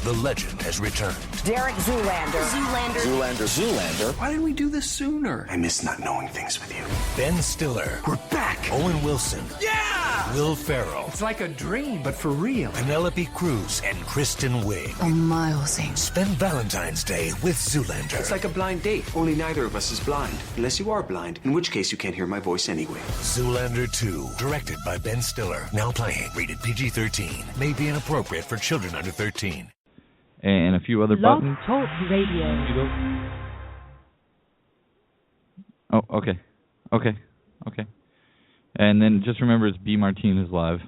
The legend has returned. Derek Zoolander. Why didn't we do this sooner? I miss not knowing things with you. Ben Stiller. We're back. Owen Wilson. Yeah! Will Ferrell. It's like a dream, but for real. Penelope Cruz and Kristen Wiig. Amazing. Spend Valentine's Day with Zoolander. It's like a blind date, only neither of us is blind. Unless you are blind, in which case you can't hear my voice anyway. Zoolander 2, directed by Ben Stiller. Now playing. Rated PG-13. May be inappropriate for children under 13. And a few other Blog buttons. Talk Radio. Oh, okay. And then just remember, it's B. Martinez live.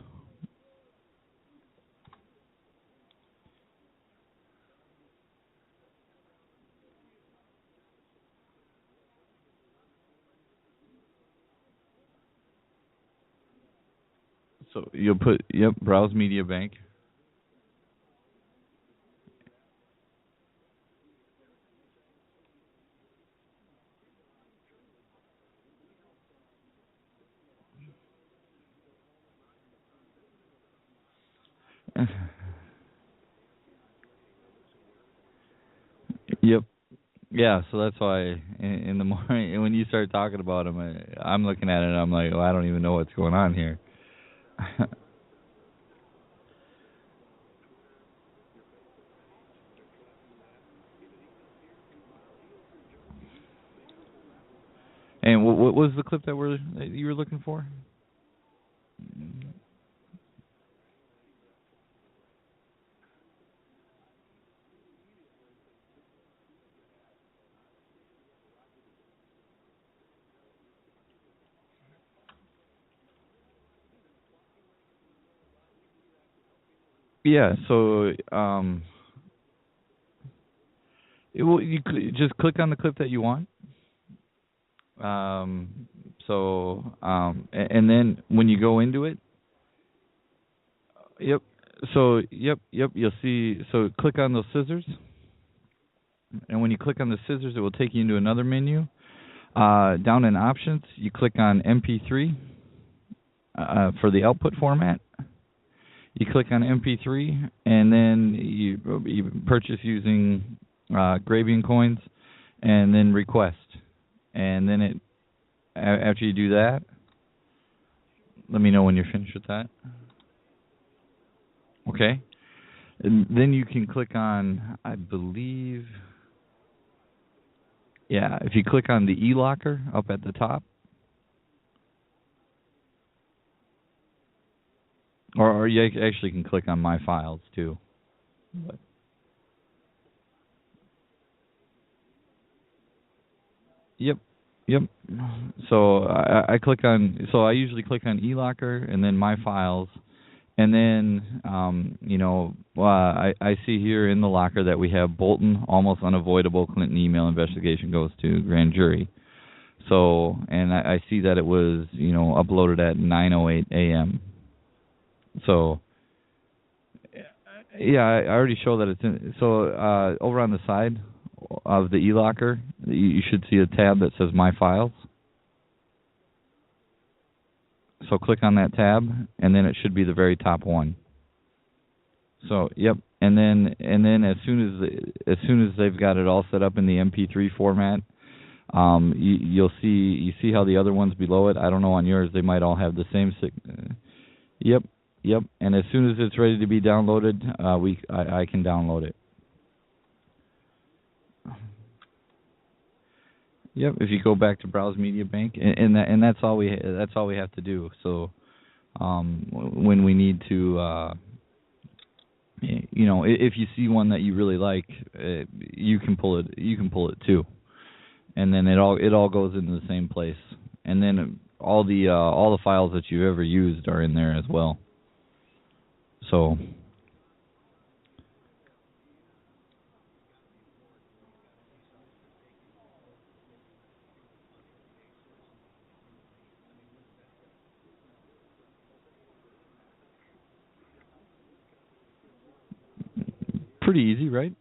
So you'll put, browse media bank. Yep. Yeah, so that's why in the morning, when you start talking about them, I'm looking at it and I'm like, I don't even know what's going on here. And what was the clip that you were looking for? Yeah, so you just click on the clip that you want. And then when you go into it, you'll see. So click on those scissors, and when you click on the scissors, it will take you into another menu. Down in options, you click on MP3 for the output format. You click on MP3, and then you purchase using Grabian coins, and then request. And then after you do that, let me know when you're finished with that. Okay. And then you can click on, I believe, if you click on the e-locker up at the top, or you actually can click on My Files too. But Yep. So I click on. So I usually click on e-locker and then My Files, and then I see here in the locker that we have Bolton almost unavoidable Clinton email investigation goes to grand jury. So and I see that it was uploaded at 9:08 a.m. So yeah, I already show that it's in. So over on the side of the e-locker, you should see a tab that says My Files. So click on that tab, and then it should be the very top one. So and then as soon as they've got it all set up in the MP3 format, you see how the other ones below it. I don't know on yours, they might all have the same. Yep. And as soon as it's ready to be downloaded, I can download it. Yep. If you go back to Browse Media Bank, and that's all we have to do. So, when we need to, if you see one that you really like, you can pull it. You can pull it too, and then it all goes into the same place. And then all the files that you've ever used are in there as well. So. Pretty easy, right?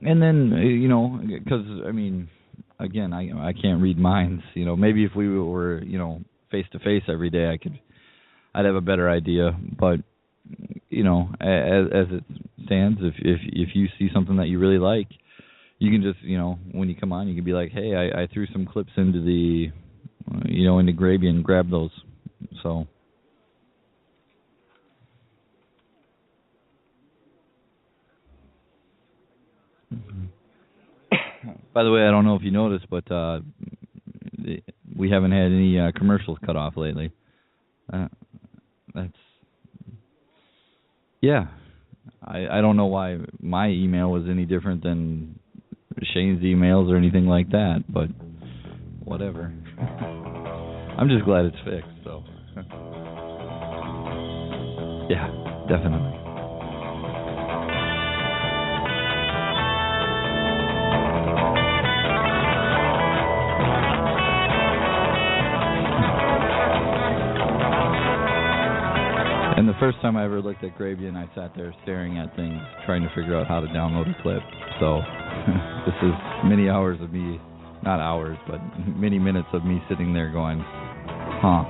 And then, because, again, I can't read minds. Maybe if we were, face to face every day, I'd have a better idea. But as it stands, if you see something that you really like, you can just, when you come on, you can be like, hey, I threw some clips into the, into Grabian, grab those. So. By the way, I don't know if you noticed, but we haven't had any commercials cut off lately. I don't know why my email was any different than Shane's emails or anything like that, but whatever. I'm just glad it's fixed, so. Yeah, definitely. And the first time I ever looked at Grabian, I sat there staring at things, trying to figure out how to download a clip. So this is many hours of me, not hours, but many minutes of me sitting there going, huh.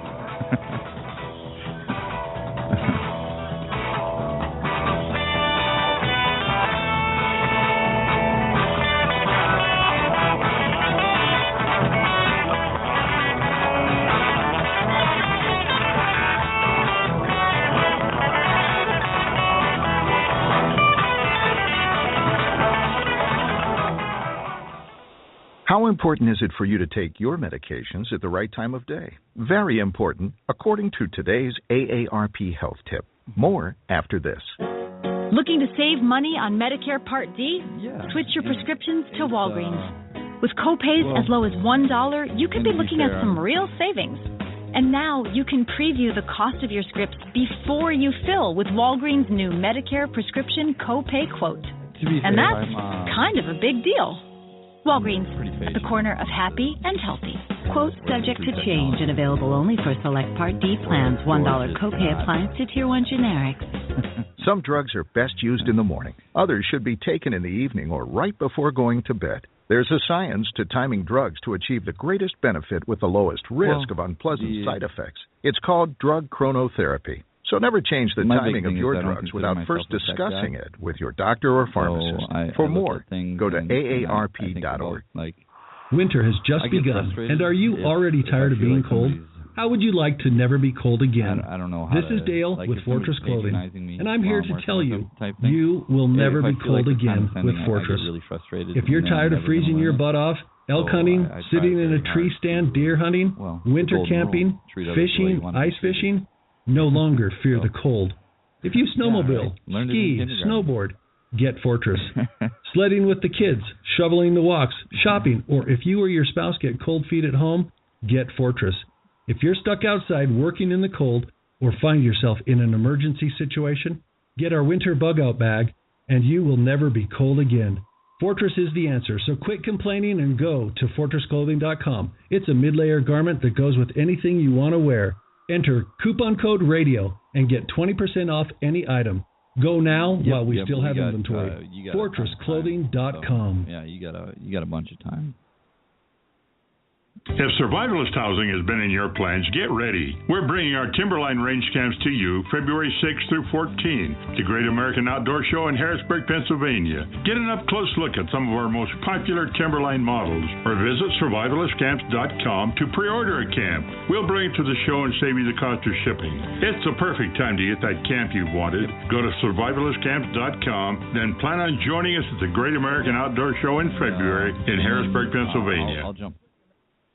How important is it for you to take your medications at the right time of day? Very important, according to today's AARP Health Tip. More after this. Looking to save money on Medicare Part D? Yeah. Switch your prescriptions to Walgreens. With copays as low as $1, you could be looking at some real savings. And now you can preview the cost of your scripts before you fill with Walgreens' new Medicare prescription copay quote. And that's kind of a big deal. Walgreens, at the corner of happy and healthy. Quote subject to change and available only for select Part D plans. $1 copay applies to Tier 1 generics. Some drugs are best used in the morning. Others should be taken in the evening or right before going to bed. There's a science to timing drugs to achieve the greatest benefit with the lowest risk of unpleasant side effects. It's called drug chronotherapy. So never change the timing of your drugs without first discussing it with your doctor or pharmacist. For more, go to aarp.org. Winter has just begun, and are you already tired of being cold? How would you like to never be cold again? I don't know. This is Dale with Fortress Clothing, and I'm here to tell you, you will never be cold again with Fortress. If you're tired of freezing your butt off, elk hunting, sitting in a tree stand, deer hunting, winter camping, fishing, ice fishing, no longer fear the cold. If you snowmobile, ski, snowboard, get Fortress. Sledding with the kids, shoveling the walks, shopping, or if you or your spouse get cold feet at home, get Fortress. If you're stuck outside working in the cold or find yourself in an emergency situation, get our winter bug-out bag, and you will never be cold again. Fortress is the answer, so quit complaining and go to fortressclothing.com. It's a mid-layer garment that goes with anything you want to wear. Enter coupon code RADIO and get 20% off any item. Go now while we still have inventory. FortressClothing.com. Yeah, you got a bunch of time. If survivalist housing has been in your plans, get ready. We're bringing our Timberline range camps to you February 6th through 14th, the Great American Outdoor Show in Harrisburg, Pennsylvania. Get an up-close look at some of our most popular Timberline models, or visit survivalistcamps.com to pre-order a camp. We'll bring it to the show and save you the cost of shipping. It's the perfect time to get that camp you've wanted. Go to survivalistcamps.com, then plan on joining us at the Great American Outdoor Show in February in Harrisburg, Pennsylvania. I'll jump.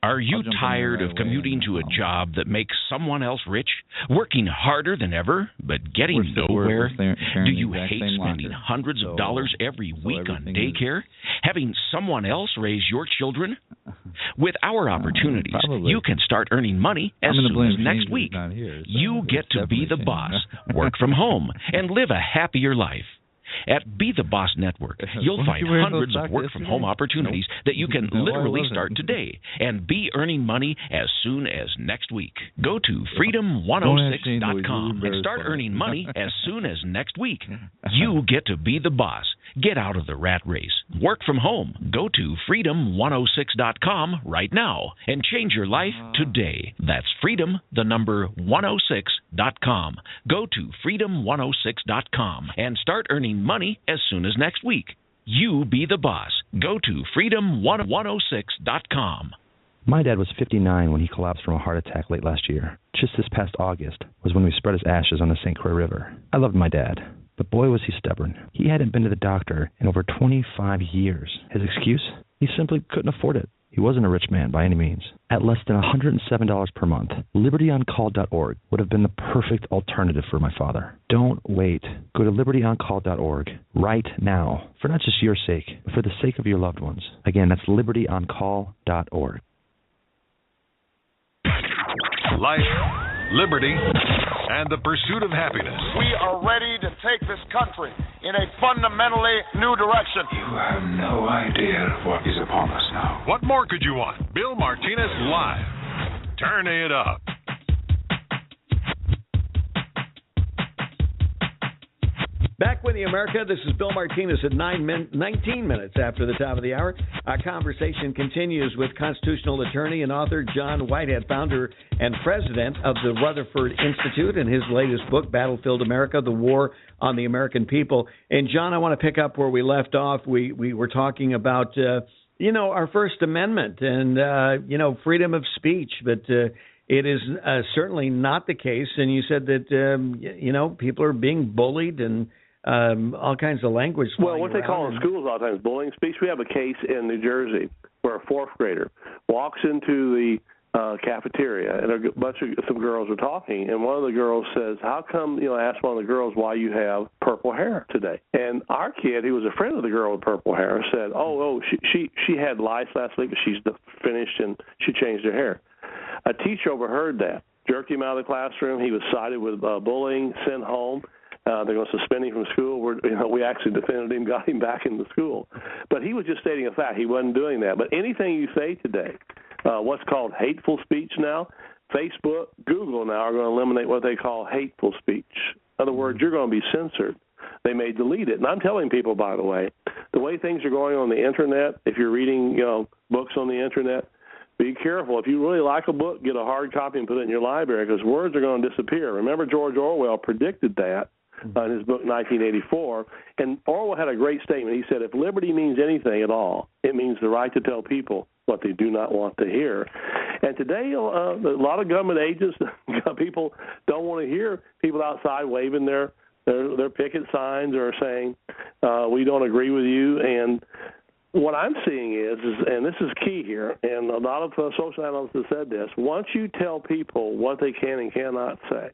Are you tired of commuting to a job that makes someone else rich, working harder than ever, but getting nowhere? Do you hate spending hundreds of dollars every week on daycare, having someone else raise your children? With our opportunities, you can start earning money as soon as next week. You get to be the boss, work from home, and live a happier life. At Be the Boss Network, you'll find hundreds of work-from-home opportunities that you can literally start today and be earning money as soon as next week. Go to freedom106.com and start earning money as soon as next week. You get to be the boss. Get out of the rat race. Work from home. Go to freedom106.com right now and change your life today. That's freedom, the number 106.com. Go to freedom106.com and start earning money as soon as next week. You be the boss. Go to freedom106.com. My dad was 59 when he collapsed from a heart attack late last year. Just this past August was when we spread his ashes on the St. Croix River. I loved my dad, but boy was he stubborn. He hadn't been to the doctor in over 25 years. His excuse? He simply couldn't afford it. He wasn't a rich man by any means. At less than $107 per month, LibertyOnCall.org would have been the perfect alternative for my father. Don't wait. Go to LibertyOnCall.org right now, for not just your sake, but for the sake of your loved ones. Again, that's LibertyOnCall.org. Life, liberty, and the pursuit of happiness. We are ready to take this country in a fundamentally new direction. You have no idea what is upon us now. What more could you want? Bill Martinez live. Turn it up. Back with you, America. This is Bill Martinez at 19 minutes after the top of the hour. Our conversation continues with constitutional attorney and author John Whitehead, founder and president of the Rutherford Institute, and his latest book, Battlefield America, The War on the American People. And, John, I want to pick up where we left off. We were talking about, our First Amendment and, freedom of speech, but it is certainly not the case. And you said that, people are being bullied and all kinds of language. Well, what they call in schools a lot of times bullying speech. We have a case in New Jersey where a fourth grader walks into the cafeteria and some girls are talking, and one of the girls says, "How come?" Asked one of the girls why you have purple hair today. And our kid, who was a friend of the girl with purple hair, said, "Oh, she had lice last week, but she's finished and she changed her hair." A teacher overheard that, jerked him out of the classroom. He was cited with bullying, sent home. They're going to suspend him from school. We actually defended him, got him back into school. But he was just stating a fact. He wasn't doing that. But anything you say today, what's called hateful speech now, Facebook, Google now are going to eliminate what they call hateful speech. In other words, you're going to be censored. They may delete it. And I'm telling people, by the way things are going on the Internet, if you're reading books on the Internet, be careful. If you really like a book, get a hard copy and put it in your library because words are going to disappear. Remember, George Orwell predicted that in his book 1984. And Orwell had a great statement. He said, if liberty means anything at all, it means the right to tell people what they do not want to hear. And today, a lot of government agents, people don't want to hear people outside waving their picket signs or saying, we don't agree with you. And what I'm seeing is, and this is key here, and a lot of social analysts have said this, once you tell people what they can and cannot say,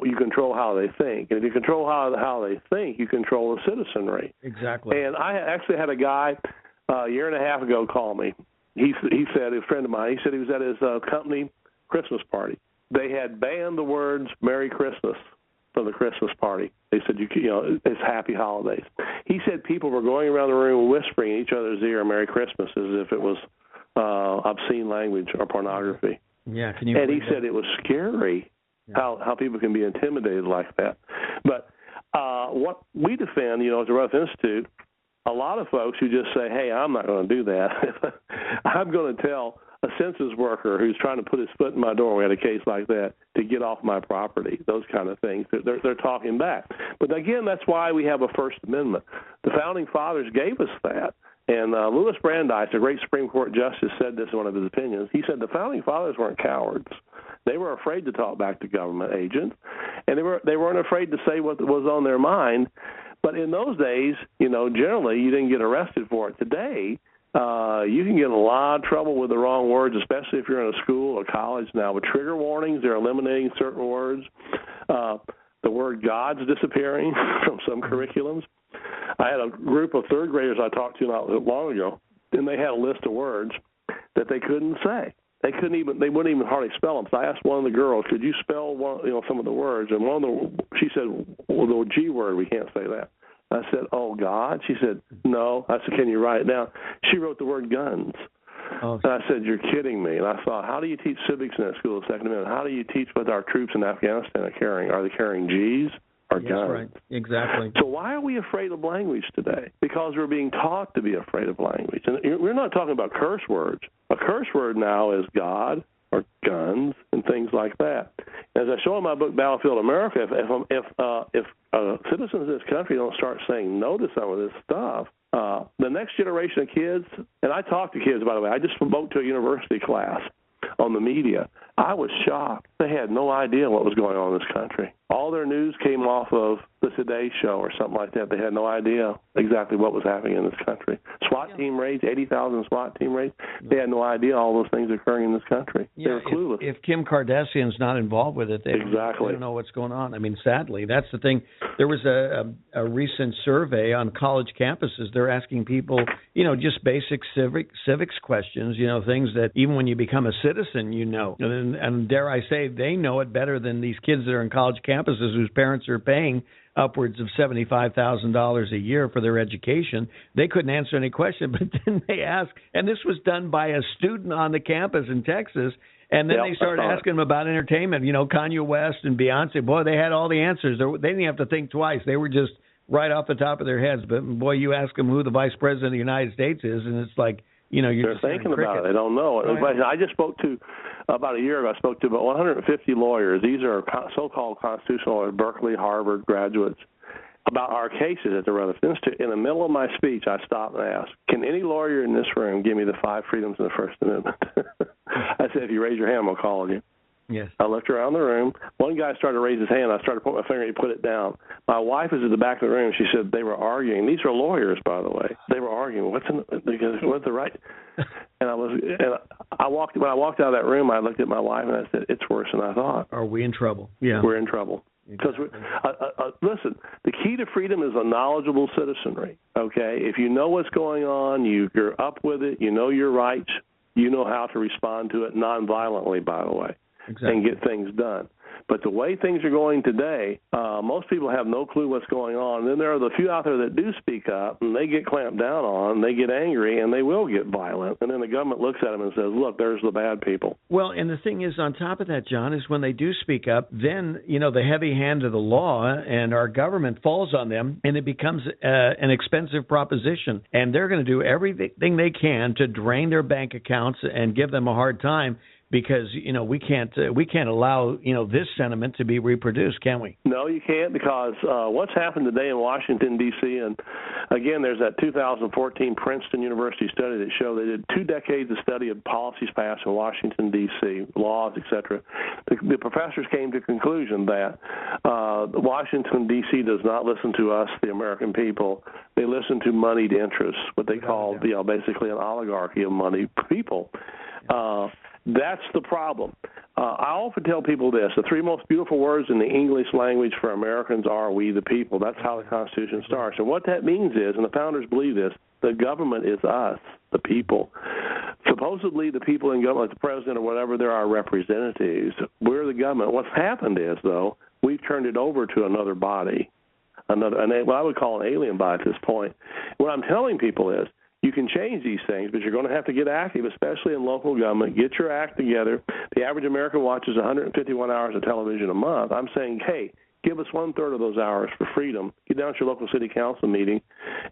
you control how they think. And if you control how they think, you control the citizenry. Exactly. And I actually had a guy a year and a half ago call me. He said, a friend of mine, he said he was at his company Christmas party. They had banned the words Merry Christmas from the Christmas party. They said, it's Happy Holidays. He said people were going around the room whispering in each other's ear Merry Christmas as if it was obscene language or pornography. Yeah, and he said it was scary how people can be intimidated like that. But what we defend, as the Rutherford Institute, a lot of folks who just say, hey, I'm not going to do that. I'm going to tell a census worker who's trying to put his foot in my door, we had a case like that, to get off my property, those kind of things. They're talking back. But again, that's why we have a First Amendment. The Founding Fathers gave us that. And Louis Brandeis, a great Supreme Court justice, said this in one of his opinions. He said the Founding Fathers weren't cowards. They were afraid to talk back to government agents, and they weren't afraid to say what was on their mind. But in those days, generally you didn't get arrested for it. Today, you can get in a lot of trouble with the wrong words, especially if you're in a school or college now. With trigger warnings, they're eliminating certain words. The word God's disappearing from some curriculums. I had a group of third graders I talked to not long ago, and they had a list of words that they couldn't say. They wouldn't even hardly spell them. So I asked one of the girls, could you spell some of the words? And she said, well, the G word, we can't say that. I said, oh, God? She said, no. I said, can you write it down? She wrote the word guns. Oh. And I said, you're kidding me. And I thought, how do you teach civics in that school of Second Amendment? How do you teach what our troops in Afghanistan are carrying? Are they carrying G's? or guns. That's right. Exactly. So why are we afraid of language today? Because we're being taught to be afraid of language. And we're not talking about curse words. A curse word now is God or guns and things like that. As I show in my book, Battlefield America, if citizens of this country don't start saying no to some of this stuff, the next generation of kids, and I talk to kids, by the way, I just spoke to a university class on the media. I was shocked. They had no idea what was going on in this country. All their news came off of the Today Show or something like that. They had no idea exactly what was happening in this country. SWAT team raids, 80,000 SWAT team raids. They had no idea all those things occurring in this country. They were clueless. If Kim Kardashian's not involved with it, they don't know what's going on. I mean, sadly, that's the thing. There was a recent survey on college campuses. They're asking people, just basic civics questions, things that even when you become a citizen, And dare I say, they know it better than these kids that are in college campuses whose parents are paying upwards of $75,000 a year for their education. They couldn't answer any question, but then they asked, and this was done by a student on the campus in Texas, and then they started asking them about entertainment, Kanye West and Beyonce. Boy, they had all the answers. They didn't have to think twice. They were just right off the top of their heads. But, boy, you ask them who the vice president of the United States is, and it's like, you're just thinking about it. They don't know. I just spoke to, about a year ago, I spoke to about 150 lawyers. These are so-called constitutional lawyers, Berkeley, Harvard graduates, about our cases at the Rutherford Institute. In the middle of my speech, I stopped and asked, can any lawyer in this room give me the 5 freedoms of the First Amendment? I said, if you raise your hand, I'll call on you. Yes. I looked around the room. One guy started to raise his hand. I started to put my finger and he put it down. My wife is at the back of the room. She said they were arguing. These are lawyers, by the way. They were arguing. What's the right? And when I walked out of that room, I looked at my wife and I said, it's worse than I thought. Are we in trouble? Yeah. We're in trouble. Because listen, the key to freedom is a knowledgeable citizenry. Okay, if you know what's going on, you're up with it. You know your rights. You know how to respond to it nonviolently. By the way. Exactly. And get things done. But the way things are going today, most people have no clue what's going on. And then there are the few out there that do speak up, and they get clamped down on, they get angry, and they will get violent. And then the government looks at them and says, look, there's the bad people. Well, and the thing is, on top of that, John, is when they do speak up, then, the heavy hand of the law and our government falls on them, and it becomes an expensive proposition. And they're going to do everything they can to drain their bank accounts and give them a hard time. Because we can't allow this sentiment to be reproduced, can we? No, you can't, because what's happened today in Washington D.C. and again, there's that 2014 Princeton University study that showed they did 2 decades of study of policies passed in Washington D.C., laws, etc. The professors came to the conclusion that Washington D.C. does not listen to us, the American people. They listen to moneyed interests, what they call basically an oligarchy of moneyed people. That's the problem. I often tell people this. The 3 most beautiful words in the English language for Americans are we the people. That's how the Constitution starts. And what that means is, and the founders believe this, the government is us, the people. Supposedly the people in government, like the president or whatever, they're our representatives. We're the government. What's happened is, though, we've turned it over to another body, what I would call an alien body at this point. What I'm telling people is, you can change these things, but you're going to have to get active, especially in local government. Get your act together. The average American watches 151 hours of television a month. I'm saying, hey, give us 1/3 of those hours for freedom. Get down to your local city council meeting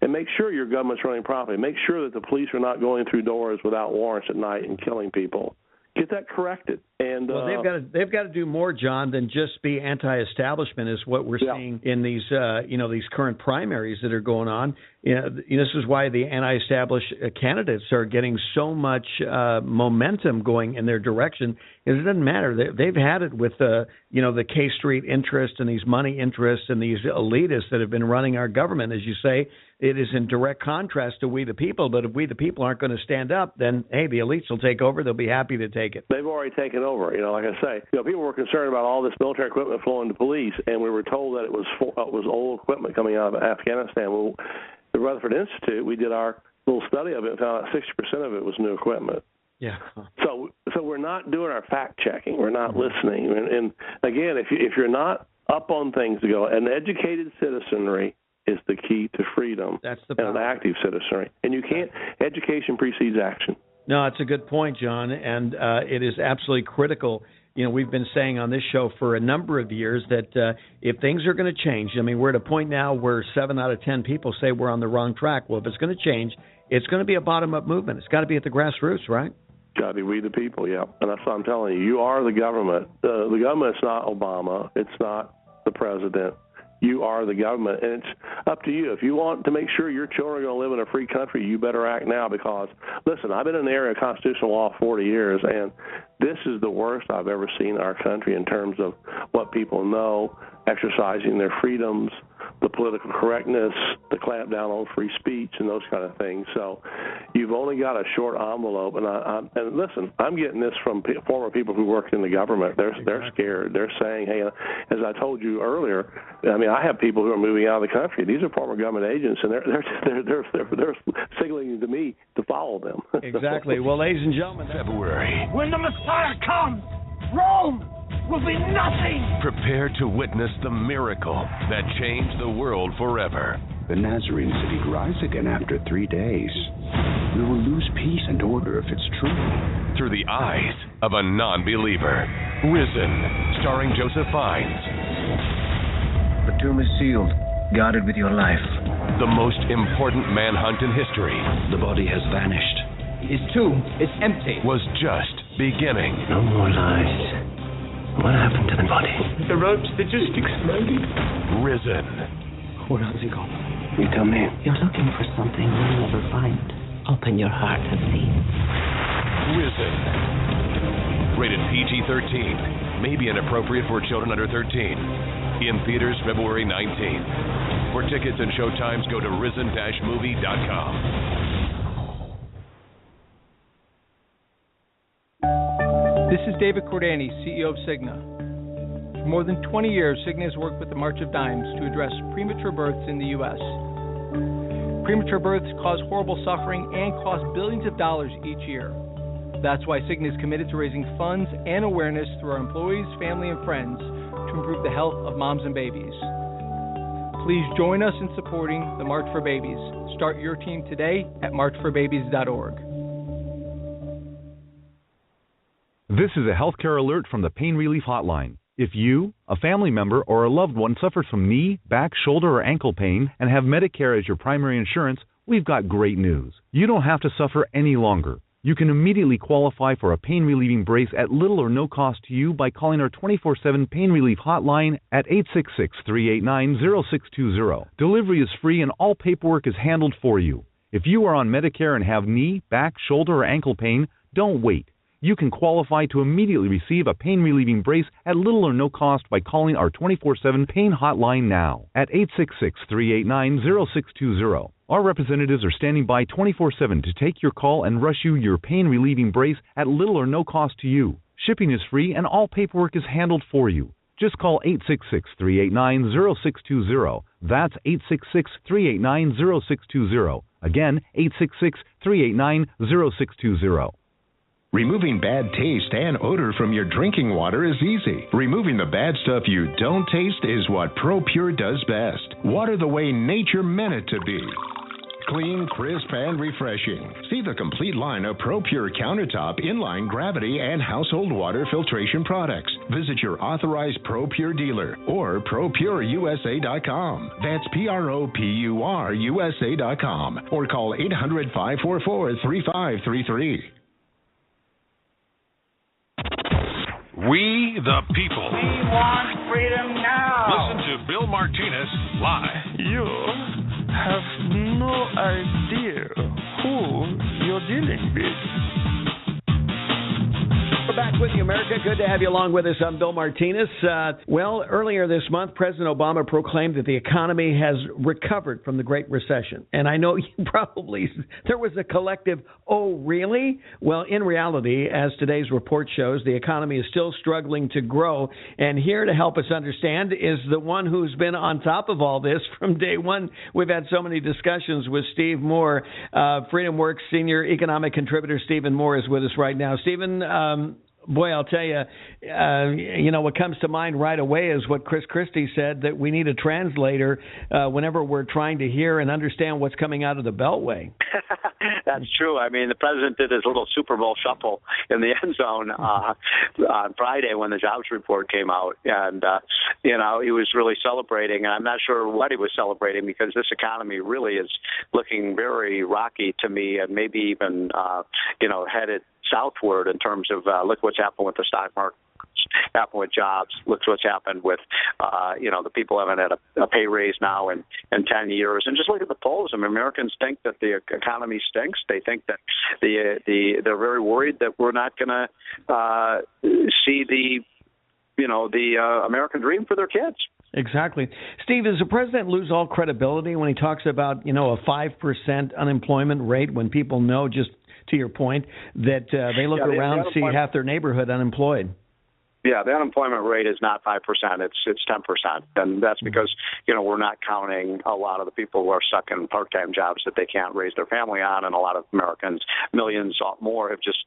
and make sure your government's running properly. Make sure that the police are not going through doors without warrants at night and killing people. Get that corrected. And well, they've got to do more, John, than just be anti-establishment. Is what we're seeing in these these current primaries that are going on. This is why the anti-established candidates are getting so much momentum going in their direction. It doesn't matter. They've had it with the K Street interest and these money interests and these elitists that have been running our government. As you say, it is in direct contrast to we the people. But if we the people aren't going to stand up, then hey, the elites will take over. They'll be happy to take it. They've already taken over. Like I say, people were concerned about all this military equipment flowing to police, and we were told that it was old equipment coming out of Afghanistan. Well, the Rutherford Institute, we did our little study of it and found out 60% of it was new equipment. Yeah. So we're not doing our fact checking. We're not listening. And again, if you're not up on things to go, an educated citizenry is the key to freedom. That's the and an active citizenry. And you can't. Education precedes action. No, it's a good point, John, and it is absolutely critical we've been saying on this show for a number of years that if things are going to change, I mean, we're at a point now where 7 out of 10 people say we're on the wrong track. Well, if it's going to change, it's going to be a bottom-up movement. It's got to be at the grassroots, right? Got to be we the people, yeah. And that's what I'm telling you. You are the government. The government's not Obama. It's not the president. You are the government, and it's up to you. If you want to make sure your children are going to live in a free country, you better act now because, listen, I've been in the area of constitutional law 40 years, and this is the worst I've ever seen in our country in terms of what people know, exercising their freedoms, the political correctness, the clamp down on free speech, and those kind of things. So you've only got a short envelope. And listen, I'm getting this from former people who worked in the government. They're scared. They're saying, hey, as I told you earlier, I mean, I have people who are moving out of the country. These are former government agents, and they're signaling to me to follow them. Exactly. Well, ladies and gentlemen, February. When the Messiah comes, Rome will be nothing. Prepare to witness the miracle that changed the world forever. The Nazarene city will rise again after 3 days. We will lose peace and order if it's true. Through the eyes of a non-believer. Risen, starring Joseph Fiennes. The tomb is sealed, guarded with your life. The most important manhunt in history. The body has vanished. His tomb is empty. Was just beginning. No more lies. What happened to the body? The ropes, they just exploded. Risen. Where has he gone? You tell me. You're looking for something you'll never find. Open your heart and see. Risen. Rated PG-13. May be inappropriate for children under 13. In theaters February 19th. For tickets and showtimes, go to risen-movie.com. This is David Cordani, CEO of Cigna. For more than 20 years, Cigna has worked with the March of Dimes to address premature births in the U.S. Premature births cause horrible suffering and cost billions of dollars each year. That's why Cigna is committed to raising funds and awareness through our employees, family, and friends to improve the health of moms and babies. Please join us in supporting the March for Babies. Start your team today at marchforbabies.org. This is a healthcare alert from the Pain Relief Hotline. If you, a family member, or a loved one suffers from knee, back, shoulder, or ankle pain and have Medicare as your primary insurance, we've got great news. You don't have to suffer any longer. You can immediately qualify for a pain-relieving brace at little or no cost to you by calling our 24/7 Pain Relief Hotline at 866-389-0620. Delivery is free and all paperwork is handled for you. If you are on Medicare and have knee, back, shoulder, or ankle pain, don't wait. You can qualify to immediately receive a pain-relieving brace at little or no cost by calling our 24/7 Pain Hotline now at 866-389-0620. Our representatives are standing by 24/7 to take your call and rush you your pain-relieving brace at little or no cost to you. Shipping is free and all paperwork is handled for you. Just call 866-389-0620. That's 866-389-0620. Again, 866-389-0620. Removing bad taste and odor from your drinking water is easy. Removing the bad stuff you don't taste is what ProPure does best. Water the way nature meant it to be. Clean, crisp, and refreshing. See the complete line of ProPure countertop, inline, gravity, and household water filtration products. Visit your authorized ProPure dealer or ProPureUSA.com. That's ProPureUSA.com or call 800-544-3533. We the people. We want freedom now. Listen to Bill Martinez live. You have no idea who you're dealing with. We're back with you, America. Good to have you along with us. I'm Bill Martinez. Well, earlier this month, President Obama proclaimed that the economy has recovered from the Great Recession. And I know you probably, there was a collective, oh, really? Well, in reality, as today's report shows, the economy is still struggling to grow. And here to help us understand is the one who's been on top of all this from day one. We've had so many discussions with Steve Moore. Freedom Works senior economic contributor Stephen Moore is with us right now. Stephen, boy, I'll tell you, what comes to mind right away is what Chris Christie said, that we need a translator whenever we're trying to hear and understand what's coming out of the Beltway. That's true. I mean, the president did his little Super Bowl shuffle in the end zone on Friday when the jobs report came out. And, he was really celebrating. And I'm not sure what he was celebrating because this economy really is looking very rocky to me and maybe even, headed southward in terms of look what's happened with the stock market. Happened with jobs. Look what's happened with, the people haven't had a pay raise now in 10 years. And just look at the polls. I mean, Americans think that the economy stinks. They think that they're very worried that we're not going to see the American dream for their kids. Exactly. Steve, does the president lose all credibility when he talks about, a 5% unemployment rate when people know, just to your point, that they look around and see half their neighborhood unemployed? Yeah, the unemployment rate is not 5%, it's 10%. And that's because, we're not counting a lot of the people who are stuck in part-time jobs that they can't raise their family on. And a lot of Americans, millions more, have just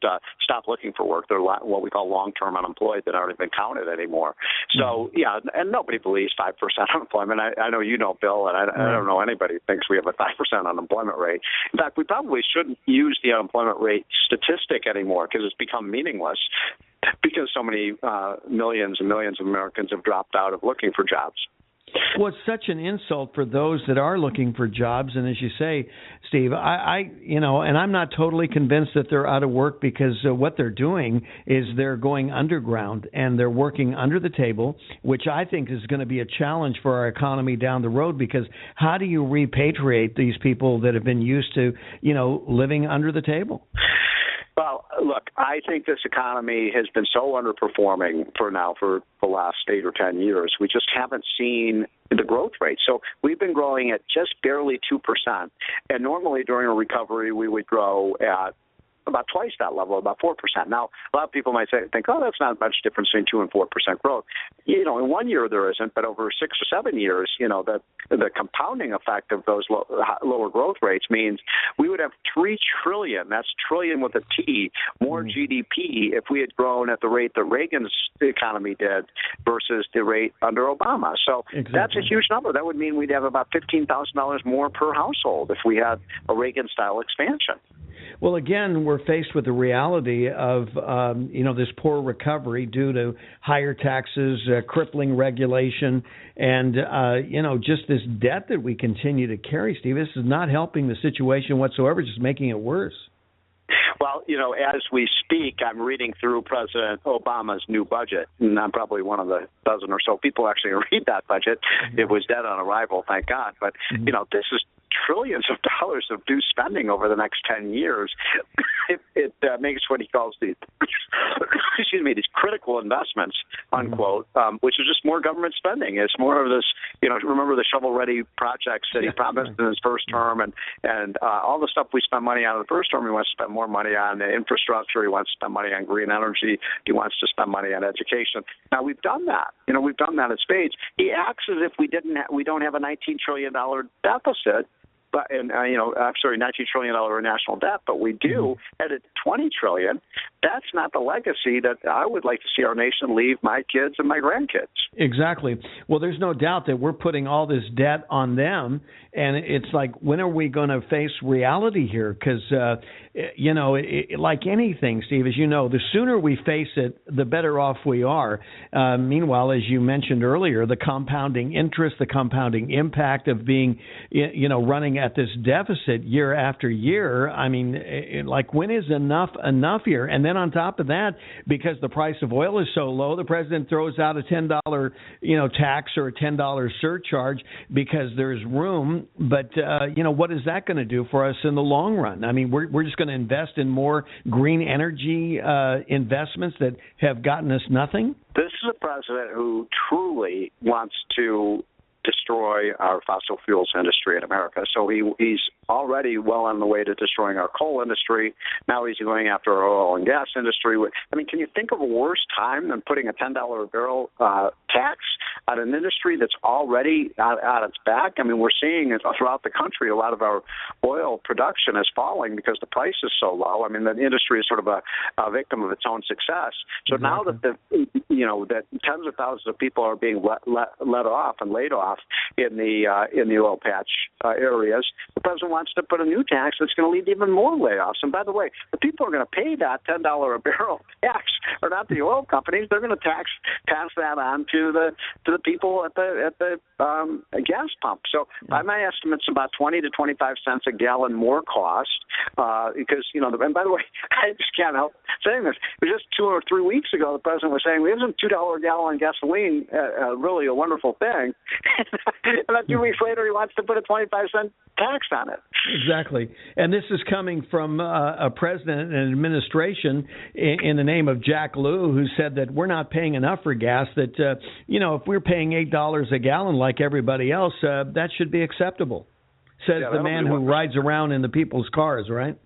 stopped looking for work. They're what we call long-term unemployed that aren't even counted anymore. So, yeah, and nobody believes 5% unemployment. I know you know, Bill, and I don't know anybody who thinks we have a 5% unemployment rate. In fact, we probably shouldn't use the unemployment rate statistic anymore because it's become meaningless. Because so many millions and millions of Americans have dropped out of looking for jobs. Well, it's such an insult for those that are looking for jobs. And as you say, Steve, and I'm not totally convinced that they're out of work because what they're doing is they're going underground and they're working under the table, which I think is going to be a challenge for our economy down the road because how do you repatriate these people that have been used to, living under the table? Well, look, I think this economy has been so underperforming for the last 8 or 10 years. We just haven't seen the growth rate. So we've been growing at just barely 2%. And normally during a recovery, we would grow at about twice that level, about 4%. Now, a lot of people might think, that's not much difference between 2 and 4% growth. In 1 year there isn't, but over 6 or 7 years, the compounding effect of those lower growth rates means we would have $3 trillion, that's trillion with a T, more GDP if we had grown at the rate that Reagan's economy did versus the rate under Obama. So That's a huge number. That would mean we'd have about $15,000 more per household if we had a Reagan-style expansion. Well, again, we're faced with the reality of, this poor recovery due to higher taxes, crippling regulation, and, just this debt that we continue to carry, Steve. This is not helping the situation whatsoever, just making it worse. Well, as we speak, I'm reading through President Obama's new budget, and I'm probably one of the dozen or so people actually read that budget. Mm-hmm. It was dead on arrival, thank God. But, this is trillions of dollars of due spending over the next 10 years. It makes what he calls these critical investments, unquote, which is just more government spending. It's more of this, remember the shovel-ready projects that he promised in his first term and all the stuff we spent money on in the first term, he wants to spend more money on the infrastructure, he wants to spend money on green energy, he wants to spend money on education. Now, we've done that. We've done that at spades. He acts as if we don't have a $19 trillion deficit. But $19 trillion national debt, but we do at $20 trillion. That's not the legacy that I would like to see our nation leave my kids and my grandkids. Exactly. Well, there's no doubt that we're putting all this debt on them, and it's like, when are we going to face reality here? Because, like anything, Steve, as you know, the sooner we face it, the better off we are. Meanwhile, as you mentioned earlier, the compounding interest, the compounding impact of being, running at this deficit year after year. I mean, like, when is enough here? And then on top of that, because the price of oil is so low, the president throws out a $10, tax or a $10 surcharge because there's room. But, what is that going to do for us in the long run? I mean, we're just going to invest in more green energy investments that have gotten us nothing? This is a president who truly wants to destroy our fossil fuels industry in America. So he's already well on the way to destroying our coal industry. Now he's going after our oil and gas industry. I mean, can you think of a worse time than putting a $10 a barrel tax on an industry that's already on its back? I mean, we're seeing it throughout the country. A lot of our oil production is falling because the price is so low. I mean, the industry is sort of a victim of its own success. So now that that tens of thousands of people are being let off and laid off, in the oil patch areas. The president wants to put a new tax that's going to lead to even more layoffs. And by the way, the people who are going to pay that $10 a barrel tax are not the oil companies. They're going to pass that on to the people at the gas pump. So by my estimates, about 20 to 25 cents a gallon more cost because, and by the way, I just can't help saying this. It was just 2 or 3 weeks ago, the president was saying, isn't $2 a gallon gasoline really a wonderful thing? And then 2 weeks later, he wants to put a 25-cent tax on it. Exactly. And this is coming from a president and an administration in the name of Jack Lew, who said that we're not paying enough for gas, that, if we're paying $8 a gallon like everybody else, that should be acceptable, says the man who rides around in the people's cars, right?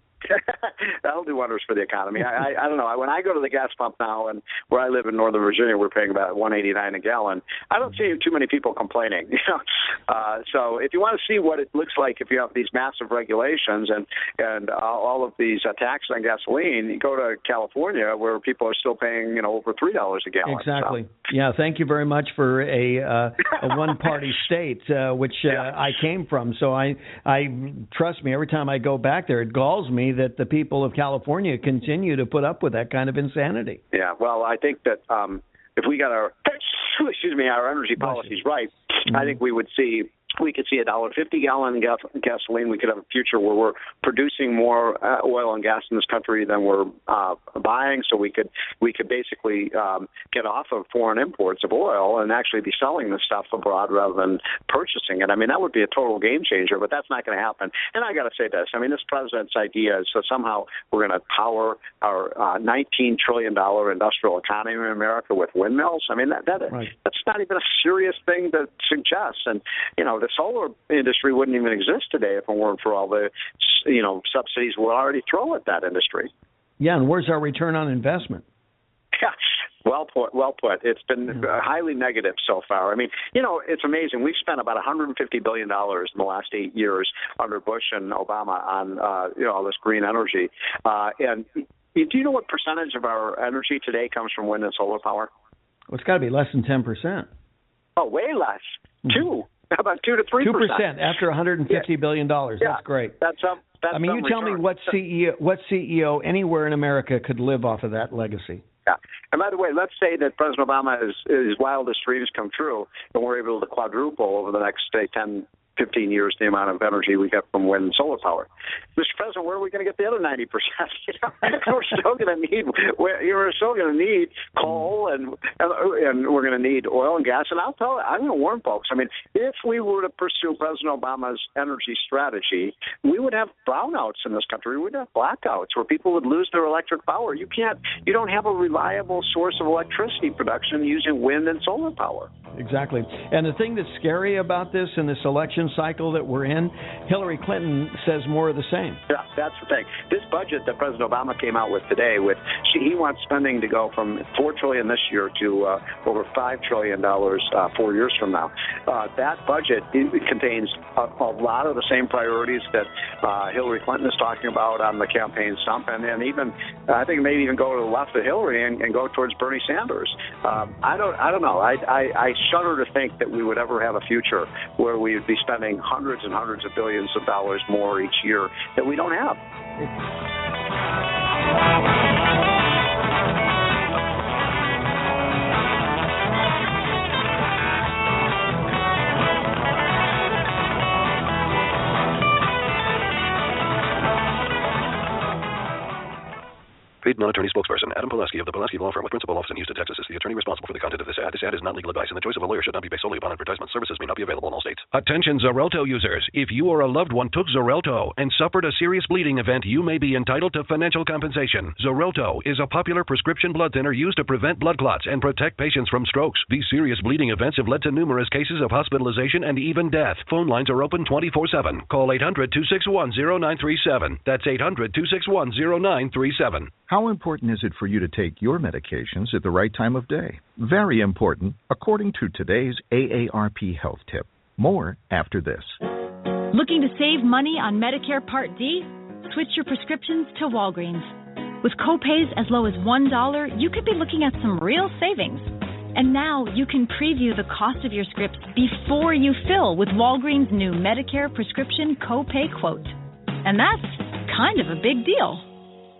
That'll do wonders for the economy. I don't know. When I go to the gas pump now, and where I live in Northern Virginia, we're paying about $1.89 a gallon. I don't see too many people complaining. So if you want to see what it looks like if you have these massive regulations and all of these taxes on gasoline, you go to California where people are still paying over $3 a gallon. Exactly. So. Yeah. Thank you very much for a one-party state, which I came from. So I trust me. Every time I go back there, it galls me that the people of California continue to put up with that kind of insanity. Yeah, well, I think that if we got our energy policies right, I think we could see $1.50 gallon gasoline. We could have a future where we're producing more oil and gas in this country than we're buying. So we could basically get off of foreign imports of oil and actually be selling this stuff abroad rather than purchasing it. I mean, that would be a total game changer, but that's not going to happen. And I got to say this. I mean, this president's idea is so somehow we're going to power our $19 trillion industrial economy in America with windmills. I mean, that's not even a serious thing to suggest. And, the solar industry wouldn't even exist today if it weren't for all the, subsidies we'll already throw at that industry. Yeah, and where's our return on investment? Yeah, well put. It's been highly negative so far. I mean, it's amazing. We've spent about $150 billion in the last 8 years under Bush and Obama on, all this green energy. And do you know what percentage of our energy today comes from wind and solar power? Well, it's got to be less than 10%. Oh, way less. 2%. About 2 to 3%. 2% after $150 billion. That's great. That's you tell me what CEO anywhere in America could live off of that legacy. Yeah. And by the way, let's say that President Obama's wildest dreams come true, and we're able to quadruple over the next, say, 10, 15 years the amount of energy we get from wind and solar power. Mr. President, where are we going to get the other 90%? We're still going to need coal, and we're going to need oil and gas. And I'll tell you, I'm going to warn folks. I mean, if we were to pursue President Obama's energy strategy, we would have brownouts in this country. We would have blackouts where people would lose their electric power. You don't have a reliable source of electricity production using wind and solar power. Exactly. And the thing that's scary about this in this election cycle that we're in, Hillary Clinton says more of the same. Yeah, that's the thing. This budget that President Obama came out with today, he wants spending to go from $4 trillion this year to over $5 trillion 4 years from now. That budget contains a lot of the same priorities that Hillary Clinton is talking about on the campaign stump, and even I think maybe even go to the left of Hillary and go towards Bernie Sanders. I don't know. I shudder to think that we would ever have a future where we would be spending hundreds and hundreds of billions of dollars more each year that we don't have. Paid non-attorney spokesperson Adam Pulaski of the Pulaski Law Firm with principal office in Houston, Texas is the attorney responsible for the content of this ad. This ad is not legal advice, and the choice of a lawyer should not be based solely upon advertisement. Services may not be available in all states. Attention Xarelto users. If you or a loved one took Xarelto and suffered a serious bleeding event, you may be entitled to financial compensation. Xarelto is a popular prescription blood thinner used to prevent blood clots and protect patients from strokes. These serious bleeding events have led to numerous cases of hospitalization and even death. Phone lines are open 24/7. Call 800-261-0937. That's 800-261-0937. How important is it for you to take your medications at the right time of day? Very important, according to today's AARP Health Tip. More after this. Looking to save money on Medicare Part D? Switch your prescriptions to Walgreens. With copays as low as $1, you could be looking at some real savings. And now you can preview the cost of your scripts before you fill with Walgreens' new Medicare prescription copay quote. And that's kind of a big deal.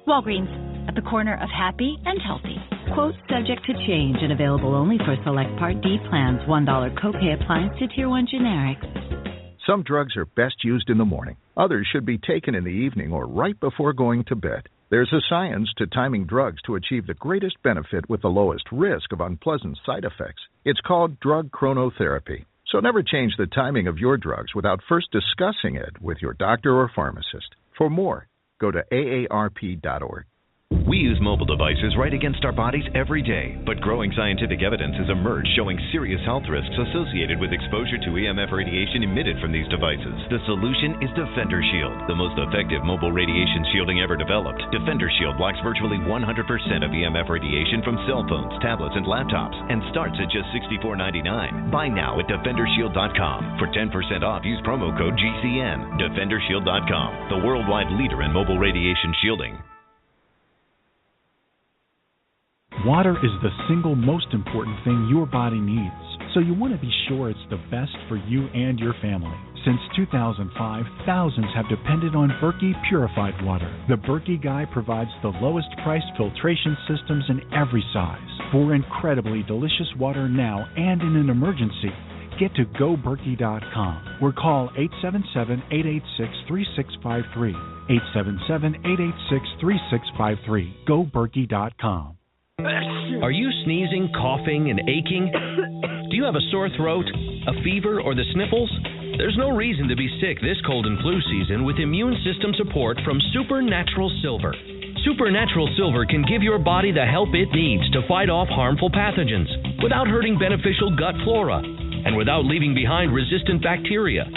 Walgreens, at the corner of happy and healthy. Quote subject to change and available only for select Part D plans. $1 copay applies to Tier 1 generics. Some drugs are best used in the morning. Others should be taken in the evening or right before going to bed. There's a science to timing drugs to achieve the greatest benefit with the lowest risk of unpleasant side effects. It's called drug chronotherapy. So never change the timing of your drugs without first discussing it with your doctor or pharmacist. For more, go to aarp.org. We use mobile devices right against our bodies every day, but growing scientific evidence has emerged showing serious health risks associated with exposure to EMF radiation emitted from these devices. The solution is Defender Shield, the most effective mobile radiation shielding ever developed. Defender Shield blocks virtually 100% of EMF radiation from cell phones, tablets, and laptops, and starts at just $64.99. Buy now at DefenderShield.com. For 10% off, use promo code GCN. DefenderShield.com, the worldwide leader in mobile radiation shielding. Water is the single most important thing your body needs, so you want to be sure it's the best for you and your family. Since 2005, thousands have depended on Berkey purified water. The Berkey Guy provides the lowest priced filtration systems in every size. For incredibly delicious water now and in an emergency, get to GoBerkey.com or call 877-886-3653. 877-886-3653. GoBerkey.com. Are you sneezing, coughing, and aching? Do you have a sore throat, a fever, or the sniffles? There's no reason to be sick this cold and flu season with immune system support from Supernatural Silver. Supernatural Silver can give your body the help it needs to fight off harmful pathogens without hurting beneficial gut flora and without leaving behind resistant bacteria.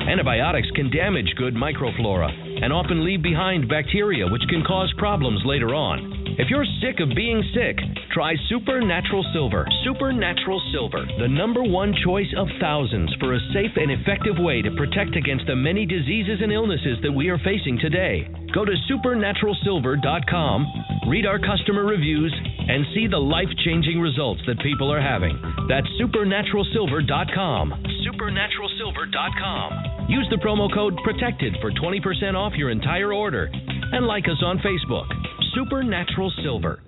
Antibiotics can damage good microflora and often leave behind bacteria which can cause problems later on. If you're sick of being sick, try Supernatural Silver. Supernatural Silver, the #1 choice of thousands for a safe and effective way to protect against the many diseases and illnesses that we are facing today. Go to supernaturalsilver.com, read our customer reviews, and see the life-changing results that people are having. That's supernaturalsilver.com. Supernaturalsilver.com. Use the promo code PROTECTED for 20% off your entire order. And like us on Facebook. Supernatural Silver.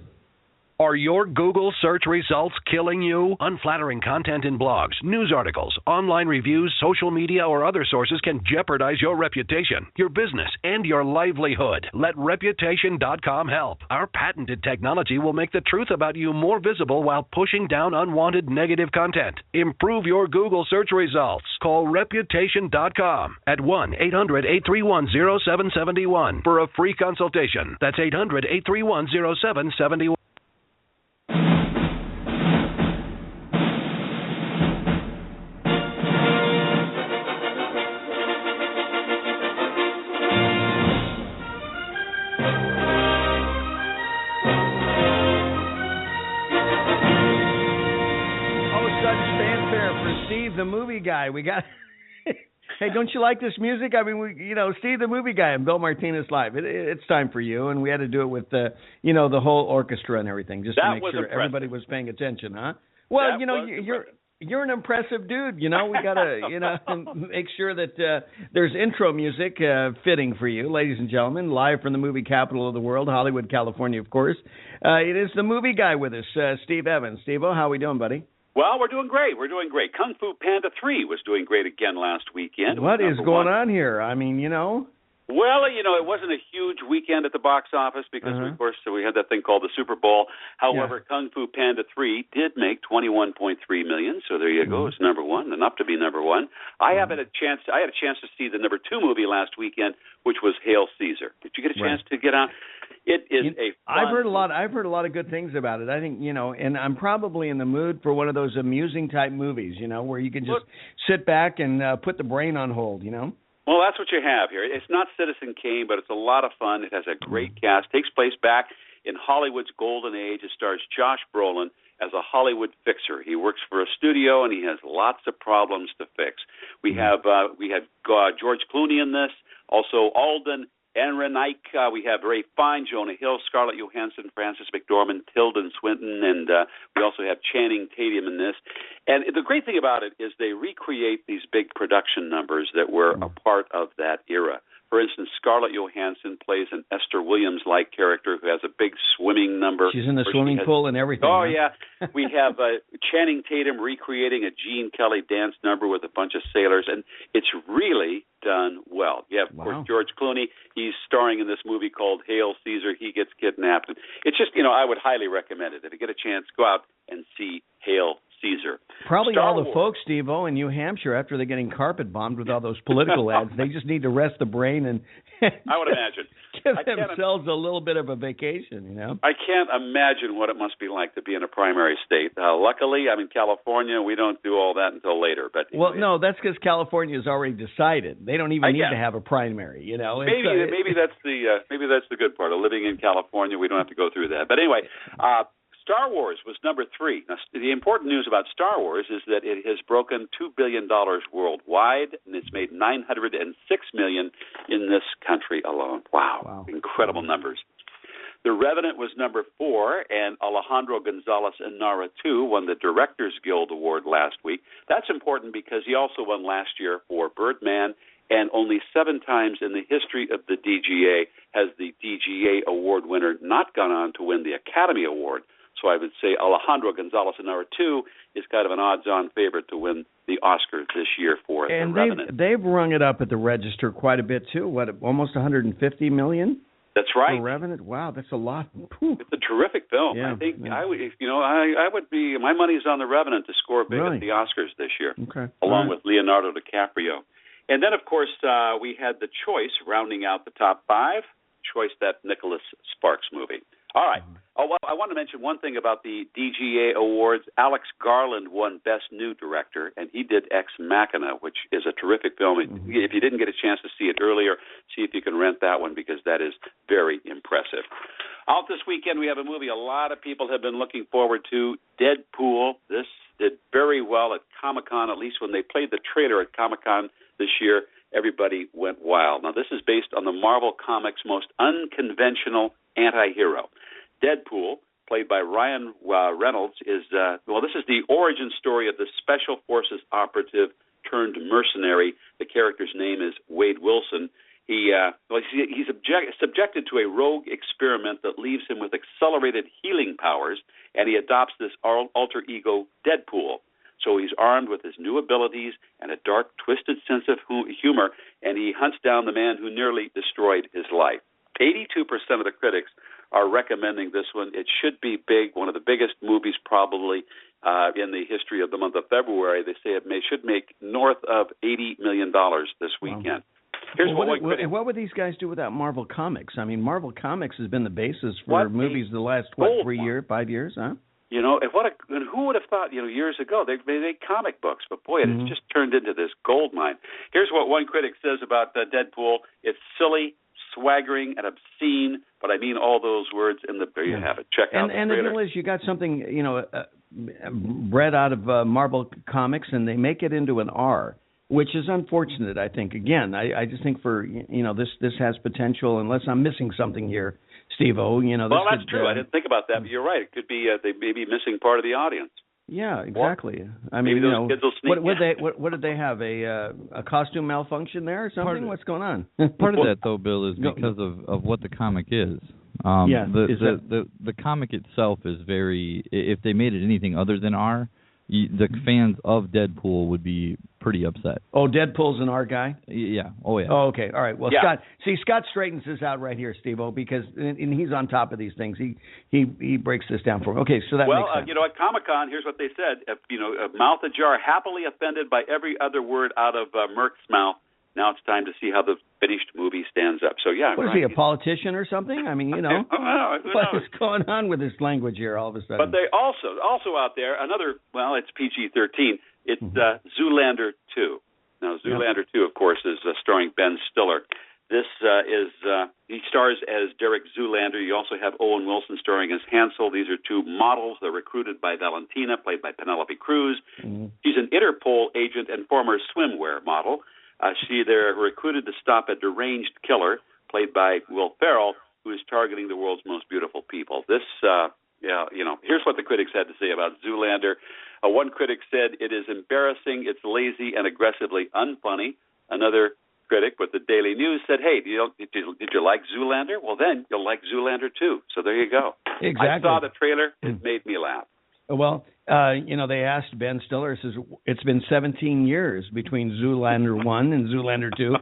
Are your Google search results killing you? Unflattering content in blogs, news articles, online reviews, social media, or other sources can jeopardize your reputation, your business, and your livelihood. Let Reputation.com help. Our patented technology will make the truth about you more visible while pushing down unwanted negative content. Improve your Google search results. Call Reputation.com at 1-800-831-0771 for a free consultation. That's 800-831-0771. The movie guy. We got. Hey, don't you like this music? I mean, Steve the movie guy and Bill Martinez live. It's time for you, and we had to do it with the whole orchestra and everything, just to make sure everybody was paying attention, huh? Well, you're an impressive dude. We gotta make sure that there's intro music fitting for you, ladies and gentlemen, live from the movie capital of the world, Hollywood, California, of course. It is the movie guy with us, Steve Evans. Steve-O, how we doing, buddy? Well, we're doing great. Kung Fu Panda 3 was doing great again last weekend. What is going on here? I mean, Well, it wasn't a huge weekend at the box office because, of course, we had that thing called the Super Bowl. However, Kung Fu Panda 3 did make $21.3 million, so there you go. It's number one, enough to be number one. I had a chance to see the number 2 movie last weekend, which was Hail Caesar. Did you get a chance to get on? It is a fun I've heard a lot of good things about it. I think, and I'm probably in the mood for one of those amusing type movies, where you can just sit back and put the brain on hold, Well, that's what you have here. It's not Citizen Kane, but it's a lot of fun. It has a great cast. Takes place back in Hollywood's golden age. It stars Josh Brolin as a Hollywood fixer. He works for a studio, and he has lots of problems to fix. We have George Clooney in this, also Alden Anne Renike, we have Ray Fine, Jonah Hill, Scarlett Johansson, Frances McDormand, Tilden Swinton, and we also have Channing Tatum in this. And the great thing about it is they recreate these big production numbers that were a part of that era. For instance, Scarlett Johansson plays an Esther Williams-like character who has a big swimming number. She's in the swimming pool and everything. Oh, yeah. We have Channing Tatum recreating a Gene Kelly dance number with a bunch of sailors, and it's really done well. You have, of course, George Clooney. He's starring in this movie called Hail Caesar. He gets kidnapped. It's just, I would highly recommend it. If you get a chance, go out and see Hail Caesar. Probably Star all the Wars. Folks, Steve-O, in New Hampshire, after they're getting carpet bombed with all those political ads, they just need to rest the brain and I would imagine. give themselves a little bit of a vacation, I can't imagine what it must be like to be in a primary state. Luckily, I'm in California. We don't do all that until later. But well, no, that's because California has already decided. They don't even need to have a primary, Maybe that's the good part of living in California. We don't have to go through that. But anyway, Star Wars was number 3. Now, the important news about Star Wars is that it has broken $2 billion worldwide, and it's made $906 million in this country alone. Wow. Incredible numbers. The Revenant was number 4, and Alejandro González Iñárritu won the Directors Guild Award last week. That's important because he also won last year for Birdman, and only 7 times in the history of the DGA has the DGA award winner not gone on to win the Academy Award. So I would say Alejandro González Iñárritu is kind of an odds-on favorite to win the Oscar this year for The Revenant. And they've rung it up at the Register quite a bit, too. What, almost $150 million? That's right. For Revenant? Wow, that's a lot. It's a terrific film. Yeah, I think I would be, my money's on The Revenant to score big at the Oscars this year, along with Leonardo DiCaprio. And then, of course, we had The Choice rounding out the top 5. Choice, that Nicholas Sparks movie. All right. Oh, well, I want to mention one thing about the DGA Awards. Alex Garland won Best New Director, and he did Ex Machina, which is a terrific film. If you didn't get a chance to see it earlier, see if you can rent that one because that is very impressive. Out this weekend, we have a movie a lot of people have been looking forward to, Deadpool. This did very well at Comic-Con, at least when they played the trailer at Comic-Con this year. Everybody went wild. Now, this is based on the Marvel Comics' most unconventional anti-hero. Deadpool, played by Ryan Reynolds, is this is the origin story of the Special Forces operative turned mercenary. The character's name is Wade Wilson. He's subjected to a rogue experiment that leaves him with accelerated healing powers, and he adopts this alter ego, Deadpool. So he's armed with his new abilities and a dark, twisted sense of humor, and he hunts down the man who nearly destroyed his life. 82% of the critics are recommending this one. It should be big, one of the biggest movies probably in the history of the month of February. They say it should make north of $80 million this weekend. Here's what would these guys do without Marvel Comics? I mean, Marvel Comics has been the basis for movies the last, 5 years, huh? Who would have thought, years ago, they made comic books, but boy, it's just turned into this gold mine. Here's what one critic says about Deadpool. It's silly, swaggering, and obscene, but I mean all those words in there you have it. Check out the trailer. And the deal is, you got something, bred out of Marvel Comics, and they make it into an R, which is unfortunate, I think. Again, I just think this has potential, unless I'm missing something here, Steve-O. That's true. I didn't think about that, but you're right. It could be they may be missing part of the audience. Yeah, exactly. I mean, maybe those kids will sneak what did they have? A costume malfunction there or something? What's going on? Part of that, though, Bill, is because of what the comic is. The comic itself is very. If they made it anything other than R, the fans of Deadpool would be pretty upset. Oh, Deadpool's an R guy? Yeah. Oh, yeah. Oh, okay. All right. Well, Scott straightens this out right here, Steve-O, because and he's on top of these things. He breaks this down for him. Okay, so that makes sense. At Comic-Con, here's what they said. Mouth ajar, happily offended by every other word out of Merck's mouth. Now it's time to see how the finished movie stands up. So, yeah. What is he, a politician or something? I mean, what is going on with this language here all of a sudden? But they also out there, it's PG-13. It's Zoolander 2. Now, Zoolander 2, of course, is starring Ben Stiller. This he stars as Derek Zoolander. You also have Owen Wilson starring as Hansel. These are two models. They're recruited by Valentina, played by Penelope Cruz. She's an Interpol agent and former swimwear model. They're recruited to stop a deranged killer played by Will Ferrell, who is targeting the world's most beautiful people. This, here's what the critics had to say about Zoolander. One critic said, it is embarrassing, it's lazy, and aggressively unfunny. Another critic with the Daily News said, hey, did you like Zoolander? Well, then you'll like Zoolander too. So there you go. Exactly. I saw the trailer. It made me laugh. Well, they asked Ben Stiller, says it's been 17 years between Zoolander 1 and Zoolander 2.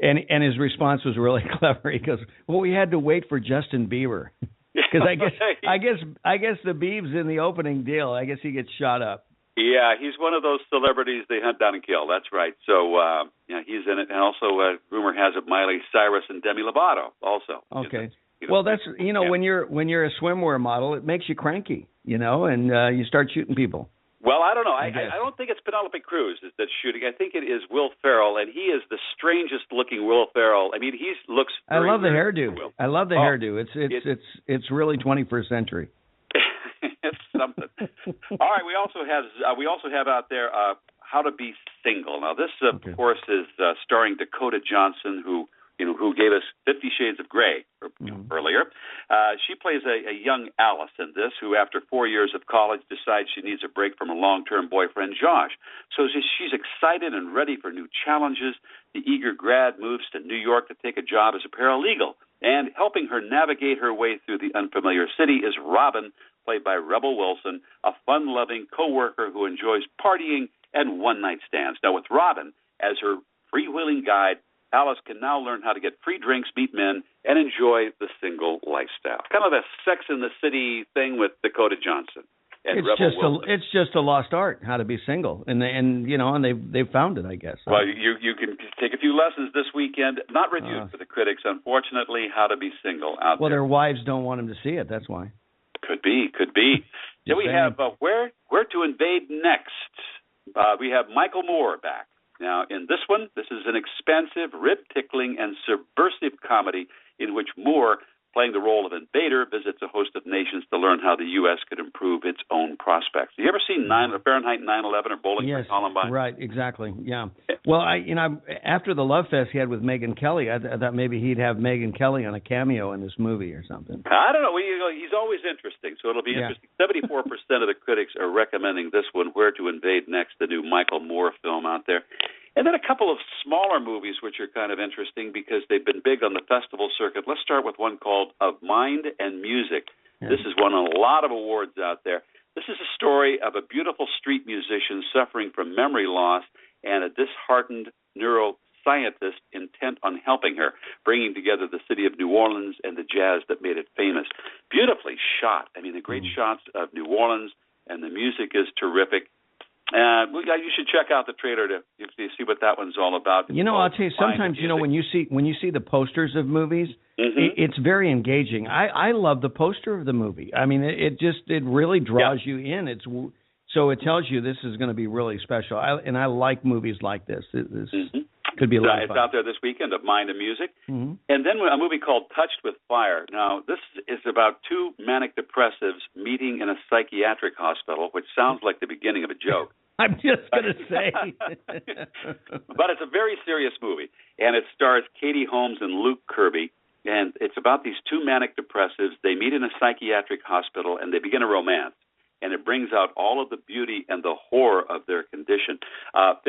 And his response was really clever. He goes, well, we had to wait for Justin Bieber. Because I guess the Biebs in the opening deal, I guess he gets shot up. Yeah, he's one of those celebrities they hunt down and kill. That's right. So, he's in it. And also, rumor has it Miley Cyrus and Demi Lovato also. Okay. Well, that's, when you're a swimwear model, it makes you cranky, and you start shooting people. Well, I don't know. I don't think it's Penelope Cruz that's shooting. I think it is Will Ferrell, and he is the strangest looking Will Ferrell. I mean, he looks. I love the hairdo. I love the hairdo. It's really 21st century. It's something. All right. We also have out there How to Be Single. Now, this of course is starring Dakota Johnson, who gave us 50 Shades of Grey earlier. She plays a young Alice in this, who after 4 years of college decides she needs a break from a long-term boyfriend, Josh. So she's excited and ready for new challenges. The eager grad moves to New York to take a job as a paralegal. And helping her navigate her way through the unfamiliar city is Robin, played by Rebel Wilson, a fun-loving co-worker who enjoys partying and one-night stands. Now, with Robin as her freewheeling guide, Alice can now learn how to get free drinks, meet men, and enjoy the single lifestyle. Kind of a Sex in the City thing with Dakota Johnson and Rebel Wilson. It's just a lost art, how to be single, and they've found it, I guess. Well, you can take a few lessons this weekend. Not reviewed for the critics, unfortunately. How to Be Single out there. Well, their wives don't want them to see it. That's why. Could be. Then we have where to invade next. We have Michael Moore back. Now, in this one, this is an expansive, rib-tickling, and subversive comedy in which Moore, playing the role of invader, visits a host of nations to learn how the U.S. could improve its own prospects. Have you ever seen Fahrenheit 9/11 or Bowling for Columbine? Right, exactly, yeah. Well, after the love fest he had with Megyn Kelly, I thought maybe he'd have Megyn Kelly on a cameo in this movie or something. I don't know. He's always interesting, so it'll be interesting. 74% of the critics are recommending this one, Where to Invade Next, the new Michael Moore film out there. And then a couple of smaller movies which are kind of interesting because they've been big on the festival circuit. Let's start with one called Of Mind and Music. Yeah. This has won a lot of awards out there. This is a story of a beautiful street musician suffering from memory loss and a disheartened neuroscientist intent on helping her, bringing together the city of New Orleans and the jazz that made it famous. Beautifully shot. I mean, the great shots of New Orleans, and the music is terrific. You should check out the trailer to see what that one's all about. I'll tell you, sometimes, when you see the posters of movies, it's very engaging. I love the poster of the movie. I mean, it really draws you in. So it tells you this is going to be really special. I like movies like this. This could be a lot of fun. It's out there this weekend, Of Mind and Music. And then a movie called Touched with Fire. Now, this is about two manic depressives meeting in a psychiatric hospital, which sounds like the beginning of a joke. I'm just going to say. But it's a very serious movie, and it stars Katie Holmes and Luke Kirby, and it's about these two manic depressives. They meet in a psychiatric hospital, and they begin a romance, and it brings out all of the beauty and the horror of their condition. 50%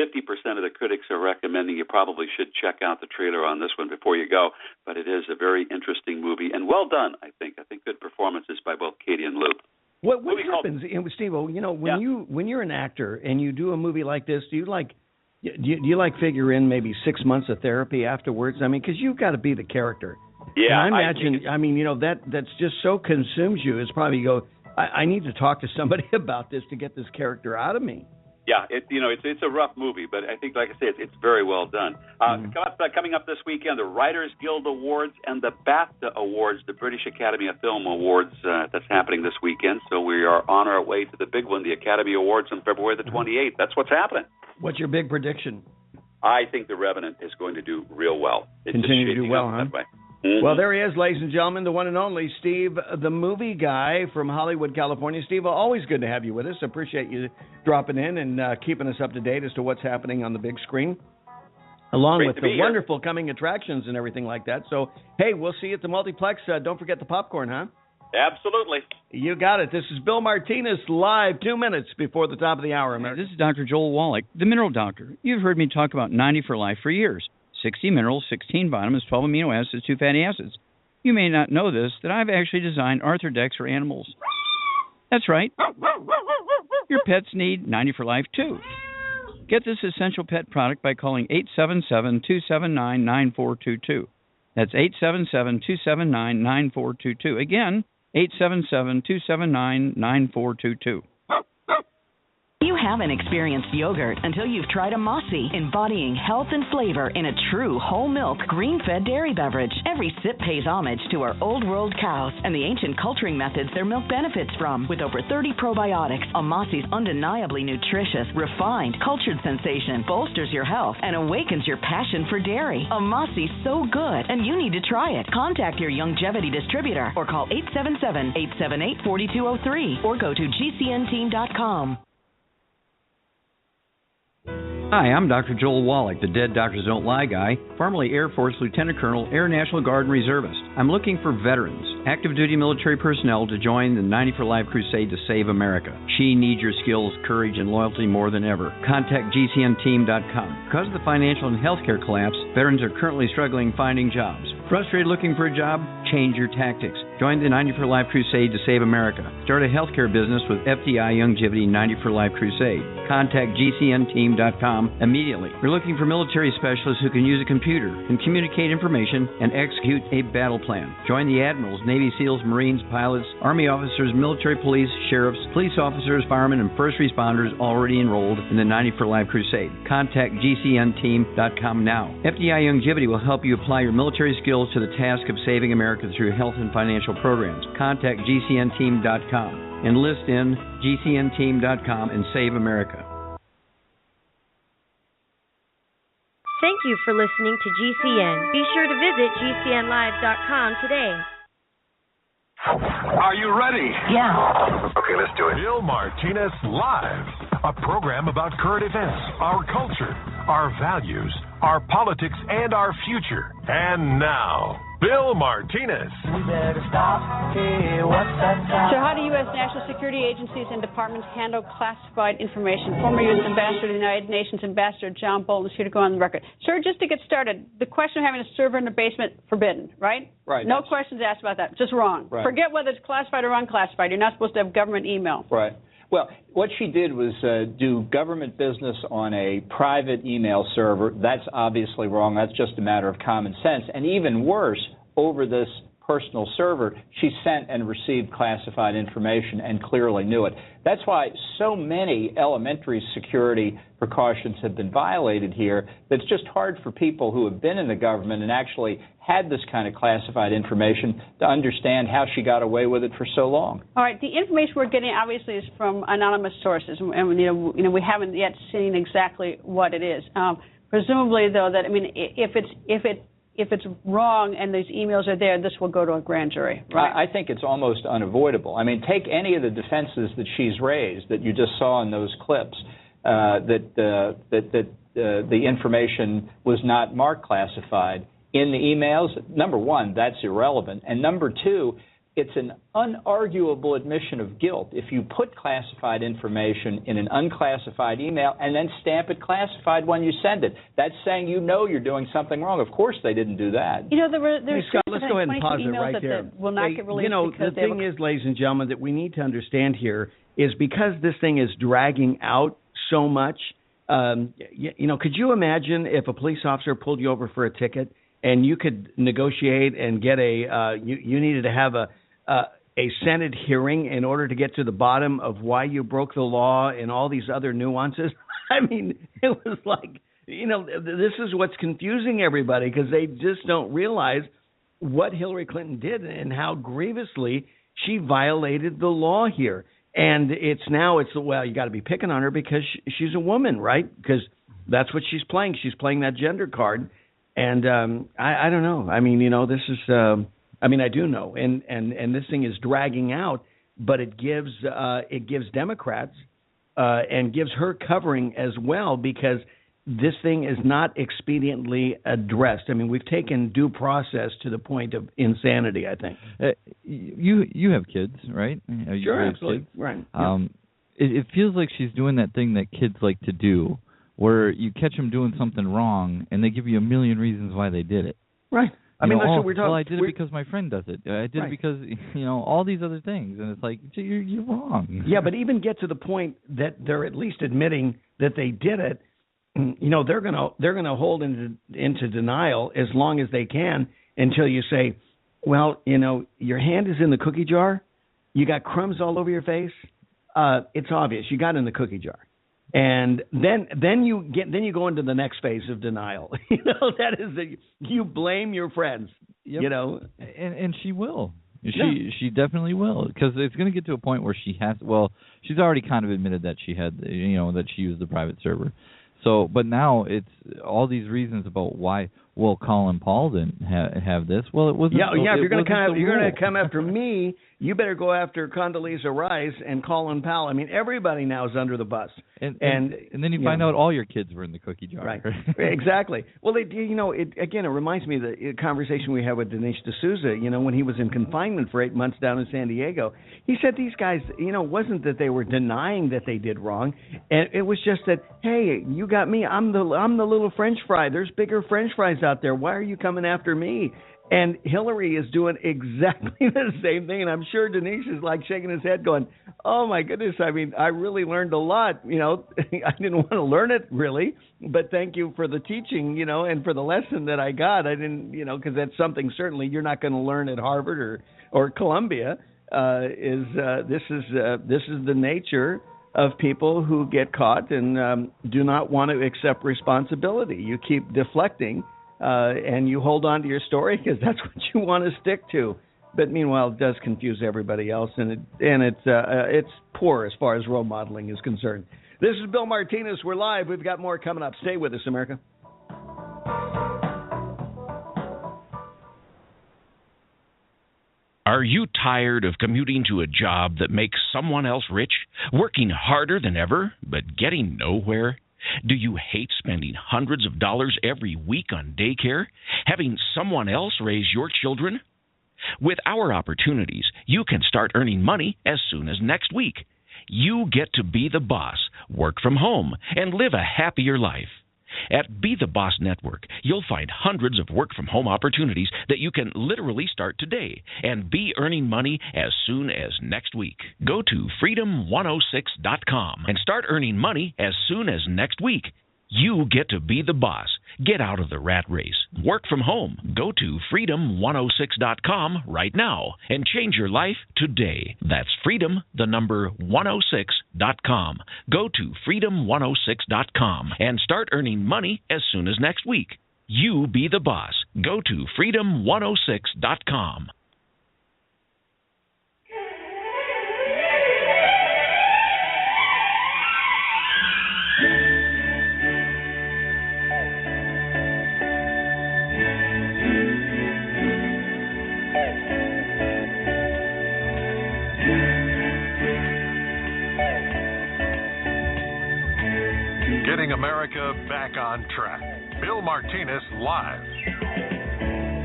of the critics are recommending you probably should check out the trailer on this one before you go, but it is a very interesting movie, and well done, I think. I think good performances by both Katie and Luke. What happens, Steve? When you're an actor and you do a movie like this, do you figure in maybe 6 months of therapy afterwards? I mean, because you've got to be the character. Yeah, and I imagine. That's just so consumes you. It's probably you go, I need to talk to somebody about this to get this character out of me. Yeah, it's a rough movie, but I think, like I say, it's very well done. Coming up this weekend, the Writers Guild Awards and the BAFTA Awards, the British Academy of Film Awards, that's happening this weekend. So we are on our way to the big one, the Academy Awards on February the 28th. That's what's happening. What's your big prediction? I think The Revenant is going to do real well. Continue to do well, huh? Well, there he is, ladies and gentlemen, the one and only Steve, the movie guy from Hollywood, California. Steve, always good to have you with us. Appreciate you dropping in and keeping us up to date as to what's happening on the big screen. along with the wonderful coming attractions and everything like that. So, hey, we'll see you at the multiplex. Don't forget the popcorn, huh? Absolutely. You got it. This is Bill Martinez live 2 minutes before the top of the hour, America. This is Dr. Joel Wallach, the Mineral Doctor. You've heard me talk about 90 for Life for years. 60 minerals, 16 vitamins, 12 amino acids, 2 fatty acids. You may not know this, that I've actually designed Arthrodex for animals. That's right. Your pets need 90 for Life, too. Get this essential pet product by calling 877-279-9422. That's 877-279-9422. Again, 877-279-9422. You haven't experienced yogurt until you've tried a Mossy, embodying health and flavor in a true whole milk, green-fed dairy beverage. Every sip pays homage to our old world cows and the ancient culturing methods their milk benefits from. With over 30 probiotics, a Mossy's undeniably nutritious, refined, cultured sensation bolsters your health and awakens your passion for dairy. A Mossy's so good, and you need to try it. Contact your Youngevity distributor or call 877-878-4203 or go to gcnteam.com. Hi, I'm Dr. Joel Wallach, the Dead Doctors Don't Lie guy, formerly Air Force Lieutenant Colonel, Air National Guard and Reservist. I'm looking for veterans, active duty military personnel to join the 90 for Life crusade to save America. She needs your skills, courage, and loyalty more than ever. Contact GCNteam.com. Because of the financial and healthcare collapse, veterans are currently struggling finding jobs. Frustrated looking for a job? Change your tactics. Join the 90 for Life crusade to save America. Start a healthcare business with FDI Youngevity 90 for Life crusade. Contact GCNteam.com immediately. We're looking for military specialists who can use a computer and communicate information and execute a battle plan. Join the admirals, Navy SEALs, Marines, pilots, Army officers, military police, sheriffs, police officers, firemen, and first responders already enrolled in the 90 for Life crusade. Contact GCNteam.com now. FDI Youngevity will help you apply your military skills to the task of saving America through health and financial programs. Contact GCNteam.com. Enlist in GCNteam.com and save America. Thank you for listening to GCN. Be sure to visit GCNlive.com today. Are you ready? Yeah. Okay, let's do it. Bill Martinez Live, a program about current events, our culture, our values, our politics, and our future. And now, Bill Martinez. We better stop. Hey, what's that sound? So how do U.S. national security agencies and departments handle classified information? Former U.S. Ambassador to the United Nations, Ambassador John Bolton, is here to go on the record. Sir, just to get started, the question of having a server in the basement, forbidden, right? Right. No questions asked about that. Just wrong. Right. Forget whether it's classified or unclassified. You're not supposed to have government email. Right. Well, what she did was do government business on a private email server. That's obviously wrong. That's just a matter of common sense. And even worse, over this personal server, she sent and received classified information and clearly knew it. That's why so many elementary security precautions have been violated here. That's just hard for people who have been in the government and actually had this kind of classified information to understand how she got away with it for so long. All right. The information we're getting obviously is from anonymous sources, and we haven't yet seen exactly what it is. Presumably, though, that if it's wrong and these emails are there, this will go to a grand jury, right? I think it's almost unavoidable. I mean, take any of the defenses that she's raised that you just saw in those clips, that the information was not marked classified in the emails. Number one, that's irrelevant. And number two, it's an unarguable admission of guilt if you put classified information in an unclassified email and then stamp it classified when you send it. That's saying you know you're doing something wrong. Of course they didn't do that. You know, there's Scott, let's go ahead and pause it right there. Will not get released. The thing is, ladies and gentlemen, that we need to understand here is because this thing is dragging out so much, could you imagine if a police officer pulled you over for a ticket and you could negotiate and get you needed to have a Senate hearing in order to get to the bottom of why you broke the law and all these other nuances? I mean, it was like, this is what's confusing everybody because they just don't realize what Hillary Clinton did and how grievously she violated the law here. And you got to be picking on her because she's a woman, right? Because that's what she's playing. She's playing that gender card. And I don't know. I mean, this is I do know, and this thing is dragging out, but it gives Democrats and gives her covering as well because this thing is not expediently addressed. I mean, we've taken due process to the point of insanity, I think. You have kids, right? Sure, absolutely. Kids? Right. It feels like she's doing that thing that kids like to do, where you catch them doing something wrong, and they give you a million reasons why they did it. Right. I mean, that's what we're talking. Well, I did it because my friend does it. I did it because, all these other things. And it's like, you're wrong. Yeah, but even get to the point that they're at least admitting that they did it, they're gonna hold into denial as long as they can until you say, well, your hand is in the cookie jar, you got crumbs all over your face. It's obvious you got in the cookie jar. And then you go into the next phase of denial. That is that you blame your friends. Yep. And she will. She definitely will, because it's going to get to a point where she has. Well, she's already kind of admitted that she had, that she used the private server. So, but now it's all these reasons about why. Well, Colin Paul didn't have this. Well, it wasn't. Yeah. If you're going to come after me, you better go after Condoleezza Rice and Colin Powell. I mean, everybody now is under the bus. And then you find out all your kids were in the cookie jar. Right. Exactly. Well, it reminds me of the conversation we had with Dinesh D'Souza, when he was in confinement for 8 months down in San Diego. He said these guys, wasn't that they were denying that they did wrong. And it was just that, hey, you got me. I'm the little French fry. There's bigger French fries out there. Why are you coming after me? And Hillary is doing exactly the same thing. And I'm sure Dinesh is like shaking his head going, oh, my goodness. I mean, I really learned a lot. I didn't want to learn it, really. But thank you for the teaching, and for the lesson that I got. I didn't, because that's something certainly you're not going to learn at Harvard or Columbia. This is the nature of people who get caught and do not want to accept responsibility. You keep deflecting. And you hold on to your story because that's what you want to stick to. But meanwhile, it does confuse everybody else, and it's poor as far as role modeling is concerned. This is Bill Martinez. We're live. We've got more coming up. Stay with us, America. Are you tired of commuting to a job that makes someone else rich, working harder than ever, but getting nowhere? Do you hate spending hundreds of dollars every week on daycare, having someone else raise your children? With our opportunities, you can start earning money as soon as next week. You get to be the boss, work from home, and live a happier life. At Be the Boss Network, you'll find hundreds of work-from-home opportunities that you can literally start today and be earning money as soon as next week. Go to freedom106.com and start earning money as soon as next week. You get to be the boss. Get out of the rat race. Work from home. Go to freedom106.com right now and change your life today. That's freedom106.com. Go to freedom106.com and start earning money as soon as next week. You be the boss. Go to freedom106.com. Getting America back on track. Bill Martinez live.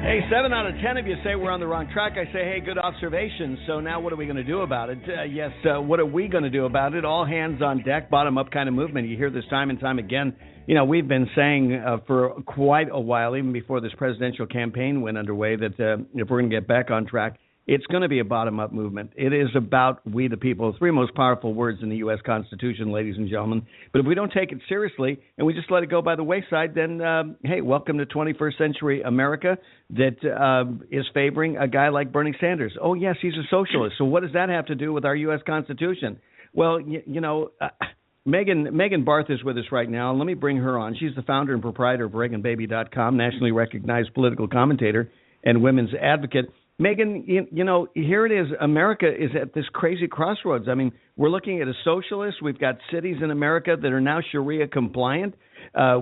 Hey, 7 out of 10 of you say we're on the wrong track. I say, hey, good observation. So now what are we going to do about it? What are we going to do about it? All hands on deck, bottom-up kind of movement. You hear this time and time again. We've been saying for quite a while, even before this presidential campaign went underway, that if we're going to get back on track, it's going to be a bottom-up movement. It is about we the people, 3 most powerful words in the U.S. Constitution, ladies and gentlemen. But if we don't take it seriously and we just let it go by the wayside, then, hey, welcome to 21st century America that is favoring a guy like Bernie Sanders. Oh, yes, he's a socialist. So what does that have to do with our U.S. Constitution? Well, Megan Barth is with us right now. Let me bring her on. She's the founder and proprietor of ReaganBaby.com, nationally recognized political commentator and women's advocate. Megan, here it is. America is at this crazy crossroads. I mean, we're looking at a socialist. We've got cities in America that are now Sharia compliant.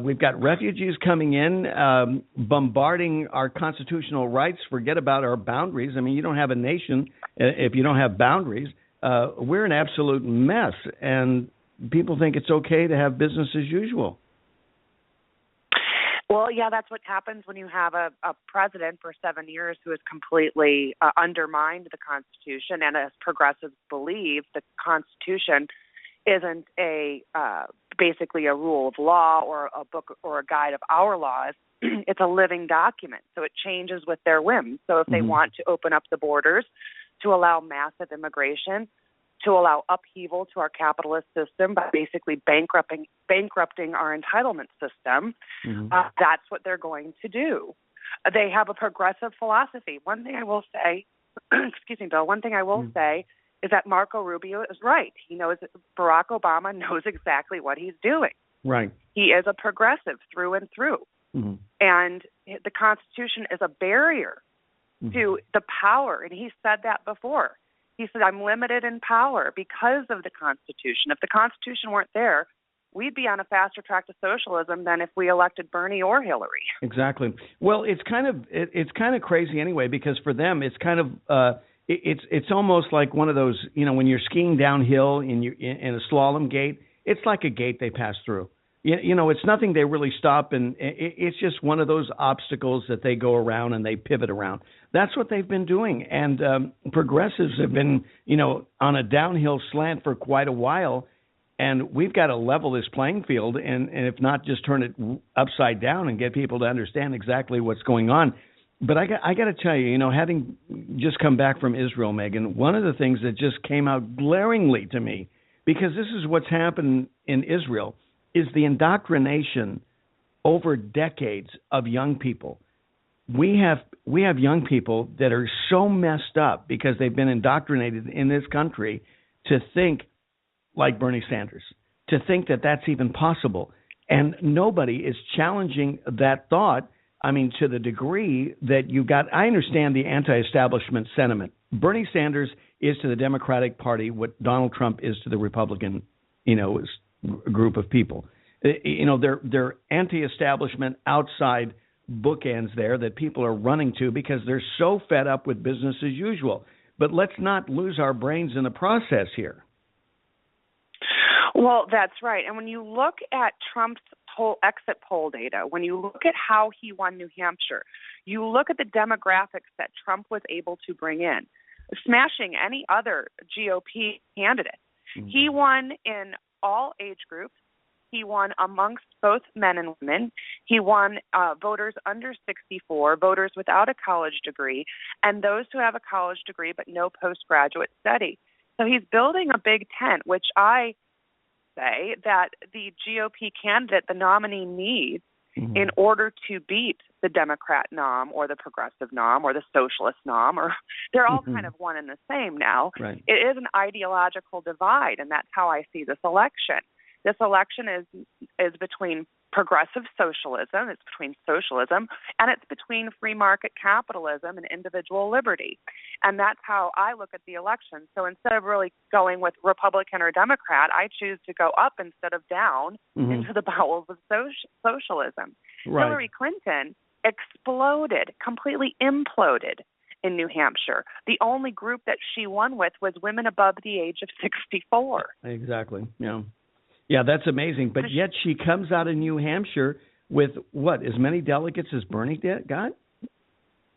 We've got refugees coming in, bombarding our constitutional rights. Forget about our boundaries. I mean, you don't have a nation if you don't have boundaries. We're an absolute mess, and people think it's okay to have business as usual. Well, yeah, that's what happens when you have a president for 7 years who has completely undermined the Constitution, and as progressives believe, the Constitution isn't basically a rule of law or a book or a guide of our laws. It's a living document, so it changes with their whims. So if they want to open up the borders to allow massive immigration, to allow upheaval to our capitalist system by basically bankrupting our entitlement system, that's what they're going to do. They have a progressive philosophy. One thing I will say, excuse me, Bill, one thing I will say is that Marco Rubio is right. He knows that Barack Obama knows exactly what he's doing. Right. He is a progressive through and through. And the Constitution is a barrier to the power, and he said that before. He said, I'm limited in power because of the Constitution. If the Constitution weren't there, we'd be on a faster track to socialism than if we elected Bernie or Hillary. Exactly. Well, it's kind of crazy anyway, because for them it's kind of it's almost like one of those, when you're skiing downhill in a slalom gate, it's like a gate they pass through. It's nothing they really stop, and it's just one of those obstacles that they go around and they pivot around. That's what they've been doing, and progressives have been, on a downhill slant for quite a while, and we've got to level this playing field, and if not, just turn it upside down and get people to understand exactly what's going on. But I got to tell you, having just come back from Israel, Megan, one of the things that just came out glaringly to me, because this is what's happened in Israel, is the indoctrination over decades of young people. We have young people that are so messed up because they've been indoctrinated in this country to think like Bernie Sanders, to think that that's even possible. And nobody is challenging that thought. I mean, to the degree that you've got, I understand the anti-establishment sentiment. Bernie Sanders is to the Democratic Party what Donald Trump is to the Republican, group of people. They're anti-establishment outside bookends there that people are running to because they're so fed up with business as usual. But let's not lose our brains in the process here. Well, that's right. And when you look at Trump's whole exit poll data, when you look at how he won New Hampshire, you look at the demographics that Trump was able to bring in, smashing any other GOP candidate. He won in all age groups. He won amongst both men and women. He won voters under 64, voters without a college degree, and those who have a college degree but no postgraduate study. So he's building a big tent, which I say that the GOP candidate, the nominee, needs in order to beat the Democrat nom or the progressive nom or the socialist nom, or they're all kind of one and the same now. Right. It is an ideological divide, and that's how I see this election. This election is between progressive socialism, it's between socialism, and it's between free market capitalism and individual liberty. And that's how I look at the election. So instead of really going with Republican or Democrat, I choose to go up instead of down into the bowels of socialism. Right. Hillary Clinton exploded, completely imploded in New Hampshire. The only group that she won with was women above the age of 64. Exactly, yeah. Yeah, that's amazing. But yet she comes out of New Hampshire with, what, as many delegates as Bernie got?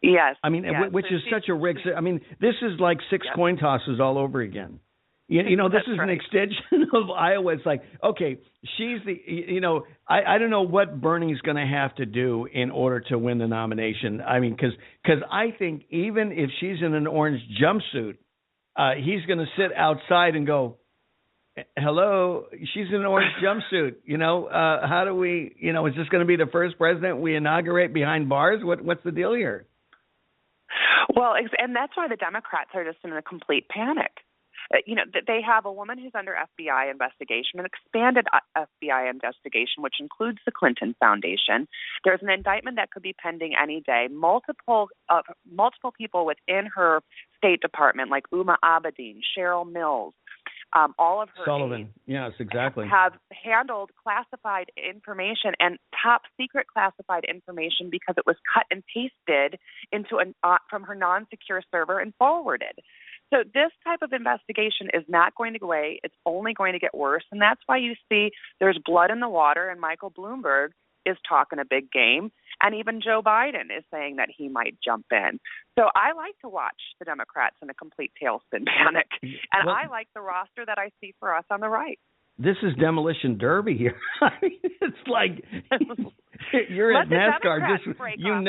Yes. I mean, yes. which is such a rig. I mean, this is like six coin tosses all over again. This is an extension of Iowa. It's like, okay, she's the, I don't know what Bernie's going to have to do in order to win the nomination. I mean, because I think even if she's in an orange jumpsuit, he's going to sit outside and go, hello, she's in an orange jumpsuit. How do we, is this going to be the first president we inaugurate behind bars? What's the deal here? Well, and that's why the Democrats are just in a complete panic. They have a woman who's under FBI investigation, an expanded FBI investigation, which includes the Clinton Foundation. There's an indictment that could be pending any day. Multiple people within her State Department, like Uma Abedin, Cheryl Mills, all of her Sullivan, aides, yes, exactly, have handled classified information and top secret classified information because it was cut and pasted into from her non-secure server and forwarded. So this type of investigation is not going to go away. It's only going to get worse, and that's why you see there's blood in the water, and Michael Bloomberg is talking a big game. And even Joe Biden is saying that he might jump in. So I like to watch the Democrats in a complete tailspin panic. And I like the roster that I see for us on the right. This is demolition derby here. I mean, it's like you're at NASCAR. You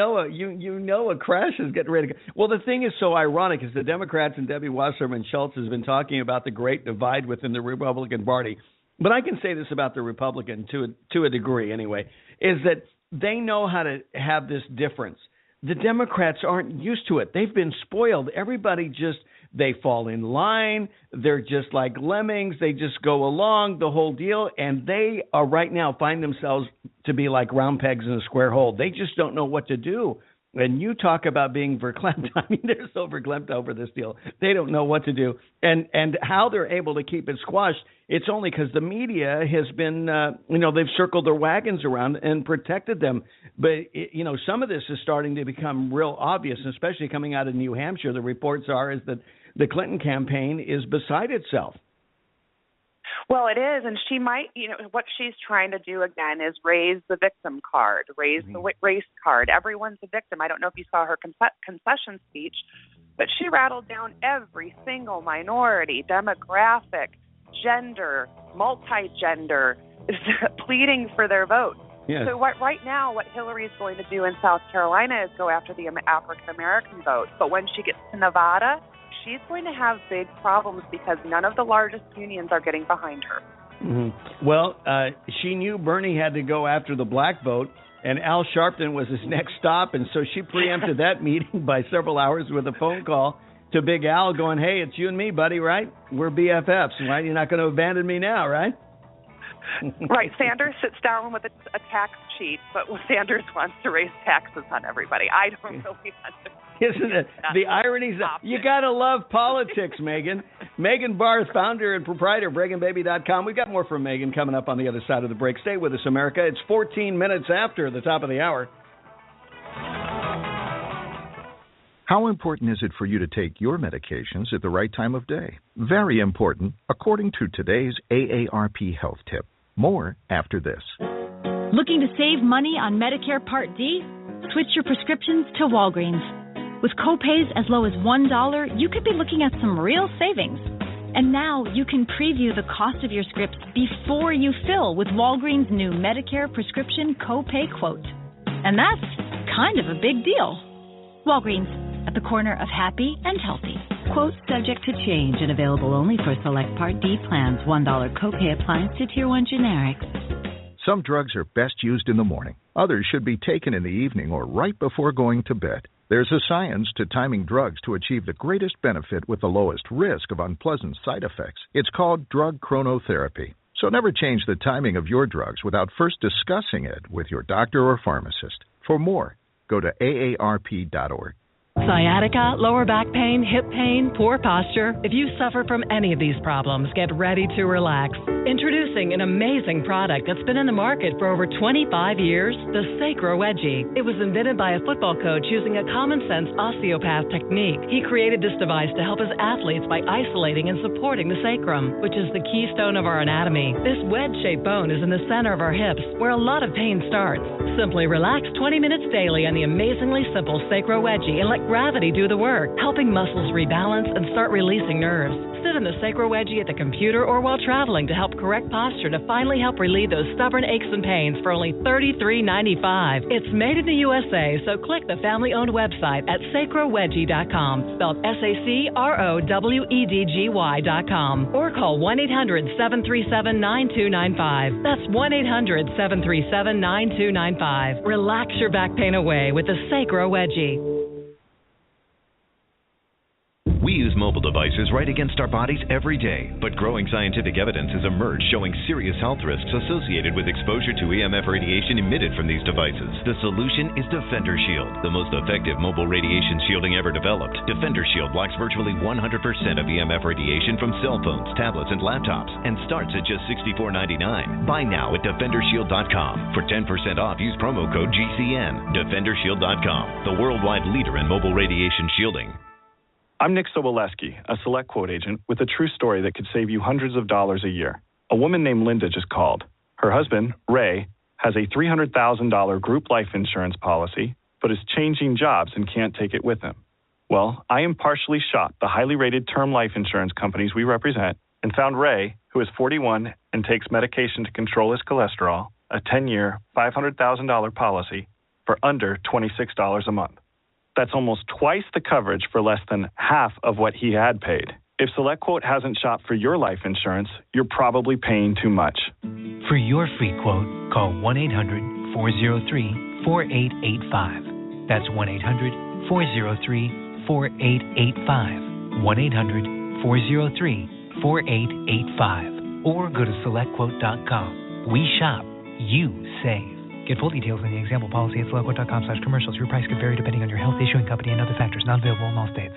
know a crash is getting ready to go. Well, the thing is so ironic is the Democrats and Debbie Wasserman Schultz has been talking about the great divide within the Republican Party. But I can say this about the Republican to a degree anyway, is that they know how to have this difference. The Democrats aren't used to it. They've been spoiled. Everybody they fall in line. They're just like lemmings. They just go along, the whole deal. And they are right now find themselves to be like round pegs in a square hole. They just don't know what to do. And you talk about being verklempt. I mean, they're so verklempt over this deal. They don't know what to do. And how they're able to keep it squashed, it's only because the media has been, they've circled their wagons around and protected them. But, some of this is starting to become real obvious, especially coming out of New Hampshire. The reports are is that the Clinton campaign is beside itself. Well, it is, and she might, what she's trying to do again is raise the victim card, raise the race card. Everyone's a victim. I don't know if you saw her concession speech, but she rattled down every single minority, demographic, gender, multi-gender, pleading for their vote. Yes. So right now, what Hillary is going to do in South Carolina is go after the African-American vote. But when she gets to Nevada, she's going to have big problems because none of the largest unions are getting behind her. Mm-hmm. Well, she knew Bernie had to go after the black vote, and Al Sharpton was his next stop, and so she preempted that meeting by several hours with a phone call to Big Al going, hey, it's you and me, buddy, right? We're BFFs, right? You're not going to abandon me now, right? Right. Sanders sits down with a tax cheat, but Sanders wants to raise taxes on everybody. I don't really understand. Isn't it? The ironies. You got to love politics, Megan. Megan Barth, founder and proprietor of BreakinBaby.com. We've got more from Megan coming up on the other side of the break. Stay with us, America. It's 14 minutes after the top of the hour. How important is it for you to take your medications at the right time of day? Very important, according to today's AARP Health Tip. More after this. Looking to save money on Medicare Part D? Switch your prescriptions to Walgreens. With copays as low as $1, you could be looking at some real savings. And now you can preview the cost of your scripts before you fill with Walgreens' new Medicare prescription copay quote. And that's kind of a big deal. Walgreens, at the corner of happy and healthy. Quote subject to change and available only for select Part D plans. $1 copay applies to Tier 1 generics. Some drugs are best used in the morning. Others should be taken in the evening or right before going to bed. There's a science to timing drugs to achieve the greatest benefit with the lowest risk of unpleasant side effects. It's called drug chronotherapy. So never change the timing of your drugs without first discussing it with your doctor or pharmacist. For more, go to AARP.org. Sciatica, lower back pain, hip pain, poor posture. If you suffer from any of these problems, get ready to relax. Introducing an amazing product that's been in the market for over 25 years, the Sacro Wedgie. It was invented by a football coach using a common-sense osteopath technique. He created this device to help his athletes by isolating and supporting the sacrum, which is the keystone of our anatomy. This wedge-shaped bone is in the center of our hips, where a lot of pain starts. Simply relax 20 minutes daily on the amazingly simple Sacro Wedgie and let gravity do the work, helping muscles rebalance and start releasing nerves. Sit in the Sacro Wedgie at the computer or while traveling to help correct posture to finally help relieve those stubborn aches and pains for only $33.95. It's made in the USA, so click the family-owned website at sacrowedgie.com, spelled SACROWEDGY.com, or call 1-800-737-9295. That's 1-800-737-9295. Relax your back pain away with the Sacro Wedgie. We use mobile devices right against our bodies every day, but growing scientific evidence has emerged showing serious health risks associated with exposure to EMF radiation emitted from these devices. The solution is Defender Shield, the most effective mobile radiation shielding ever developed. Defender Shield blocks virtually 100% of EMF radiation from cell phones, tablets, and laptops, and starts at just $64.99. Buy now at DefenderShield.com. For 10% off, use promo code GCN. DefenderShield.com, the worldwide leader in mobile radiation shielding. I'm Nick Soboleski, a Select Quote agent with a true story that could save you hundreds of dollars a year. A woman named Linda just called. Her husband, Ray, has a $300,000 group life insurance policy, but is changing jobs and can't take it with him. Well, I impartially shopped the highly rated term life insurance companies we represent and found Ray, who is 41 and takes medication to control his cholesterol, a 10-year, $500,000 policy for under $26 a month. That's almost twice the coverage for less than half of what he had paid. If SelectQuote hasn't shopped for your life insurance, you're probably paying too much. For your free quote, call 1-800-403-4885. That's 1-800-403-4885. 1-800-403-4885. Or go to SelectQuote.com. We shop. You save. Get full details in the example policy at SelectQuote.com/commercials. Your price could vary depending on your health, issuing company, and other factors. Not available in all states.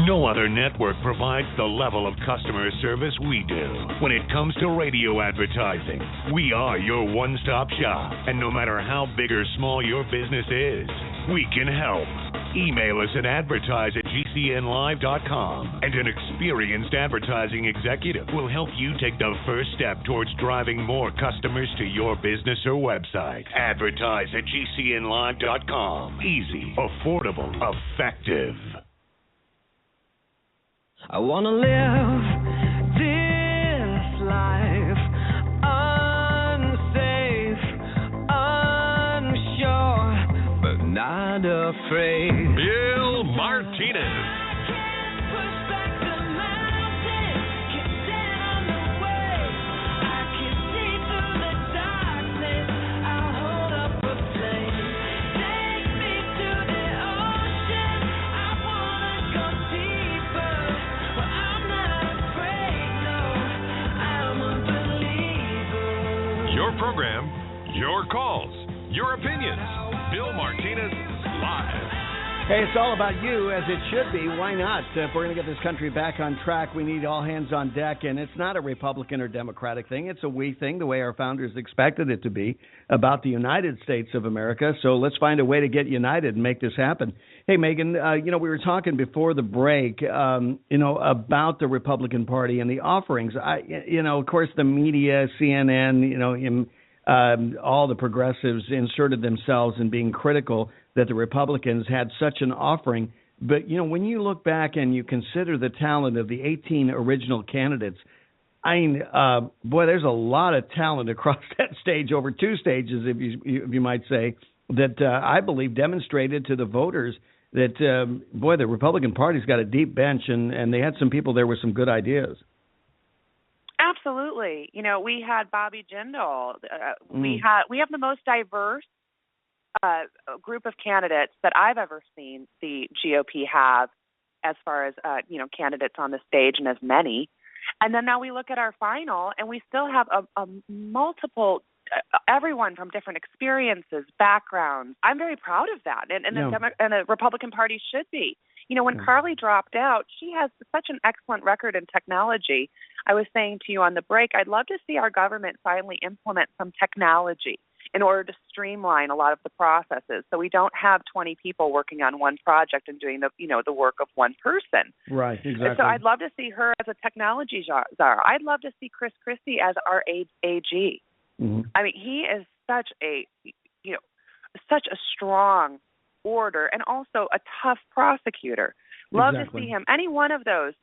No other network provides the level of customer service we do. When it comes to radio advertising, we are your one-stop shop. And no matter how big or small your business is, we can help. Email us at advertise@gcnlive.com, and an experienced advertising executive will help you take the first step towards driving more customers to your business or website. Advertise@gcnlive.com. Easy, affordable, effective. I want to live this life unsafe, unsure, but not afraid. Bill Martinez. Your program, your calls, your opinions. Bill Martinez Live. Hey, it's all about you, as it should be. Why not? If we're going to get this country back on track, we need all hands on deck. And it's not a Republican or Democratic thing. It's a we thing, the way our founders expected it to be, about the United States of America. So let's find a way to get united and make this happen. Hey, Megan, we were talking before the break, about the Republican Party and the offerings. Of course, the media, CNN, all the progressives inserted themselves in being critical that the Republicans had such an offering. But, when you look back and you consider the talent of the 18 original candidates, there's a lot of talent across that stage, over two stages, if you might say, that I believe demonstrated to the voters that, the Republican Party's got a deep bench, and they had some people there with some good ideas. Absolutely. We had Bobby Jindal. We have the most diverse group of candidates that I've ever seen the GOP have, as far as candidates on the stage, and as many. And then now we look at our final, and we still have a multiple, everyone from different experiences, backgrounds. I'm very proud of that, and the Republican Party should be. When Carly dropped out, she has such an excellent record in technology. I was saying to you on the break, I'd love to see our government finally implement some technology in order to streamline a lot of the processes, so we don't have 20 people working on one project and doing the work of one person. Right, exactly. And so I'd love to see her as a technology czar. I'd love to see Chris Christie as our AG. Mm-hmm. I mean, he is such a strong orator and also a tough prosecutor. Love to see him. Any one of those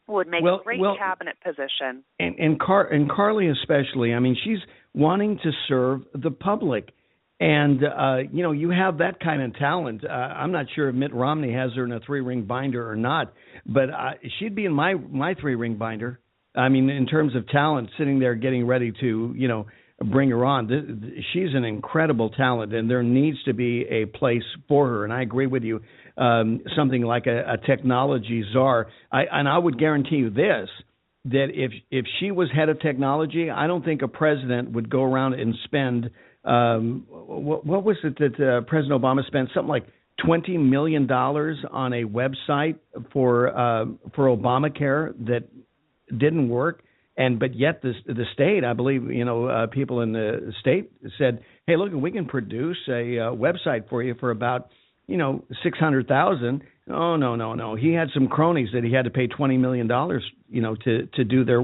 would make a great cabinet position. And Carly especially. I mean, she's wanting to serve the public. And, you have that kind of talent. I'm not sure if Mitt Romney has her in a 3-ring binder or not, but she'd be in my 3-ring binder. I mean, in terms of talent, sitting there getting ready to, bring her on. She's an incredible talent, and there needs to be a place for her. And I agree with you, something like a technology czar. I would guarantee you this, that if she was head of technology, I don't think a president would go around and spend, what was it that President Obama spent? Something like $20 million on a website for Obamacare that didn't work. But yet the state, I believe, people in the state said, hey, look, we can produce a website for you for about, $600,000. Oh, no. He had some cronies that he had to pay $20 million, to do their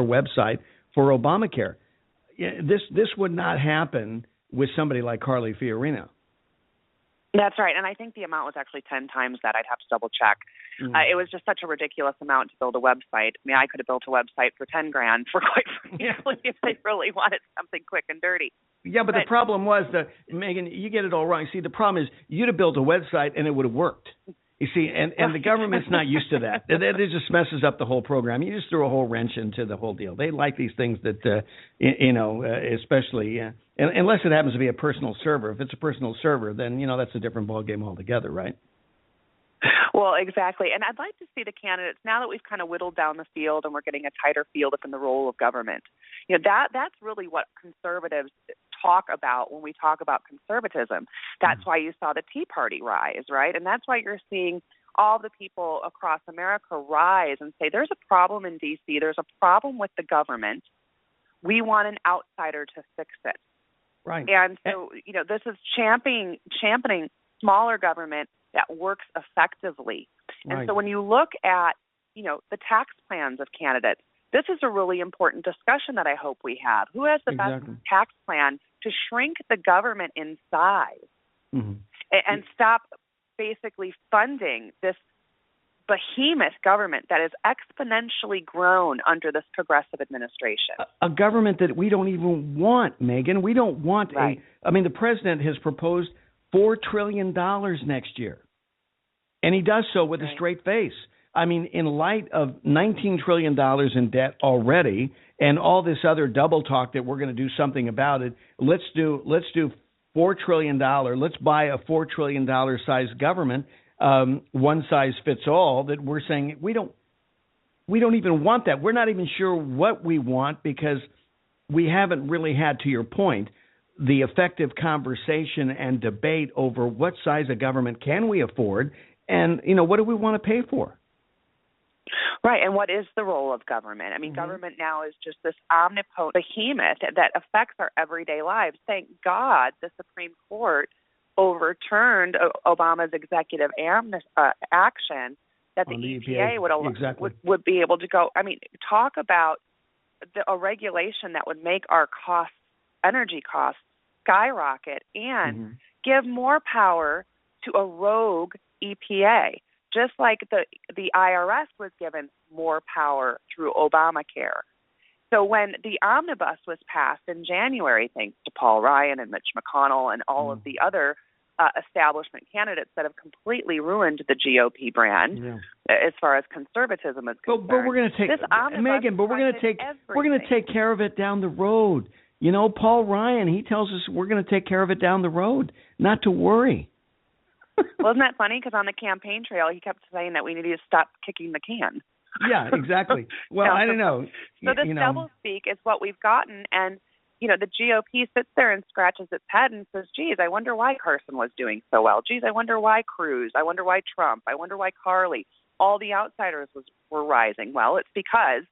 website for Obamacare. this would not happen with somebody like Carly Fiorina. That's right, and I think the amount was actually 10 times that. I'd have to double check. It was just such a ridiculous amount to build a website. I mean, I could have built a website for $10,000 for quite frankly if they really wanted something quick and dirty. Yeah, but the problem was that, Megan, you get it all wrong. See, the problem is you'd have built a website and it would have worked. You see, and the government's not used to that. It just messes up the whole program. You just throw a whole wrench into the whole deal. They like these things that, especially, unless it happens to be a personal server. If it's a personal server, then, that's a different ballgame altogether, right? Well, exactly. And I'd like to see the candidates, now that we've kind of whittled down the field and we're getting a tighter field up in the role of government, that's really what conservatives talk about when we talk about conservatism. That's why you saw the Tea Party rise, right? And that's why you're seeing all the people across America rise and say, there's a problem in D.C., there's a problem with the government. We want an outsider to fix it. Right. And so, this is championing smaller government that works effectively. And so when you look at, the tax plans of candidates, this is a really important discussion that I hope we have. Who has the best tax plan to shrink the government in size and stop basically funding this behemoth government that has exponentially grown under this progressive administration? A government that we don't even want, Megan. We don't want the president has proposed $4 trillion next year. And he does so with a straight face. I mean, in light of $19 trillion in debt already and all this other double talk that we're going to do something about it, let's do $4 trillion. Let's buy a $4 trillion size government, one size fits all, that we're saying we don't even want that. We're not even sure what we want because we haven't really had, to your point, the effective conversation and debate over what size of government can we afford and, what do we want to pay for? Right, and what is the role of government? I mean, government now is just this omnipotent behemoth that affects our everyday lives. Thank God the Supreme Court overturned Obama's executive action that the EPA would be able to go. I mean, talk about a regulation that would make our energy costs skyrocket and give more power to a rogue EPA. Just like the IRS was given more power through Obamacare. So when the omnibus was passed in January, thanks to Paul Ryan and Mitch McConnell and all of the other establishment candidates that have completely ruined the GOP brand as far as conservatism is concerned. But we're going to take Megan. But we're going to take care of it down the road. Paul Ryan, he tells us we're going to take care of it down the road. Not to worry. Well, isn't that funny? Because on the campaign trail, he kept saying that we need to stop kicking the can. Yeah, exactly. Well, I don't know. So this doublespeak is what we've gotten, and the GOP sits there and scratches its head and says, "Geez, I wonder why Carson was doing so well. Geez, I wonder why Cruz. I wonder why Trump. I wonder why Carly. All the outsiders were rising." Well, it's because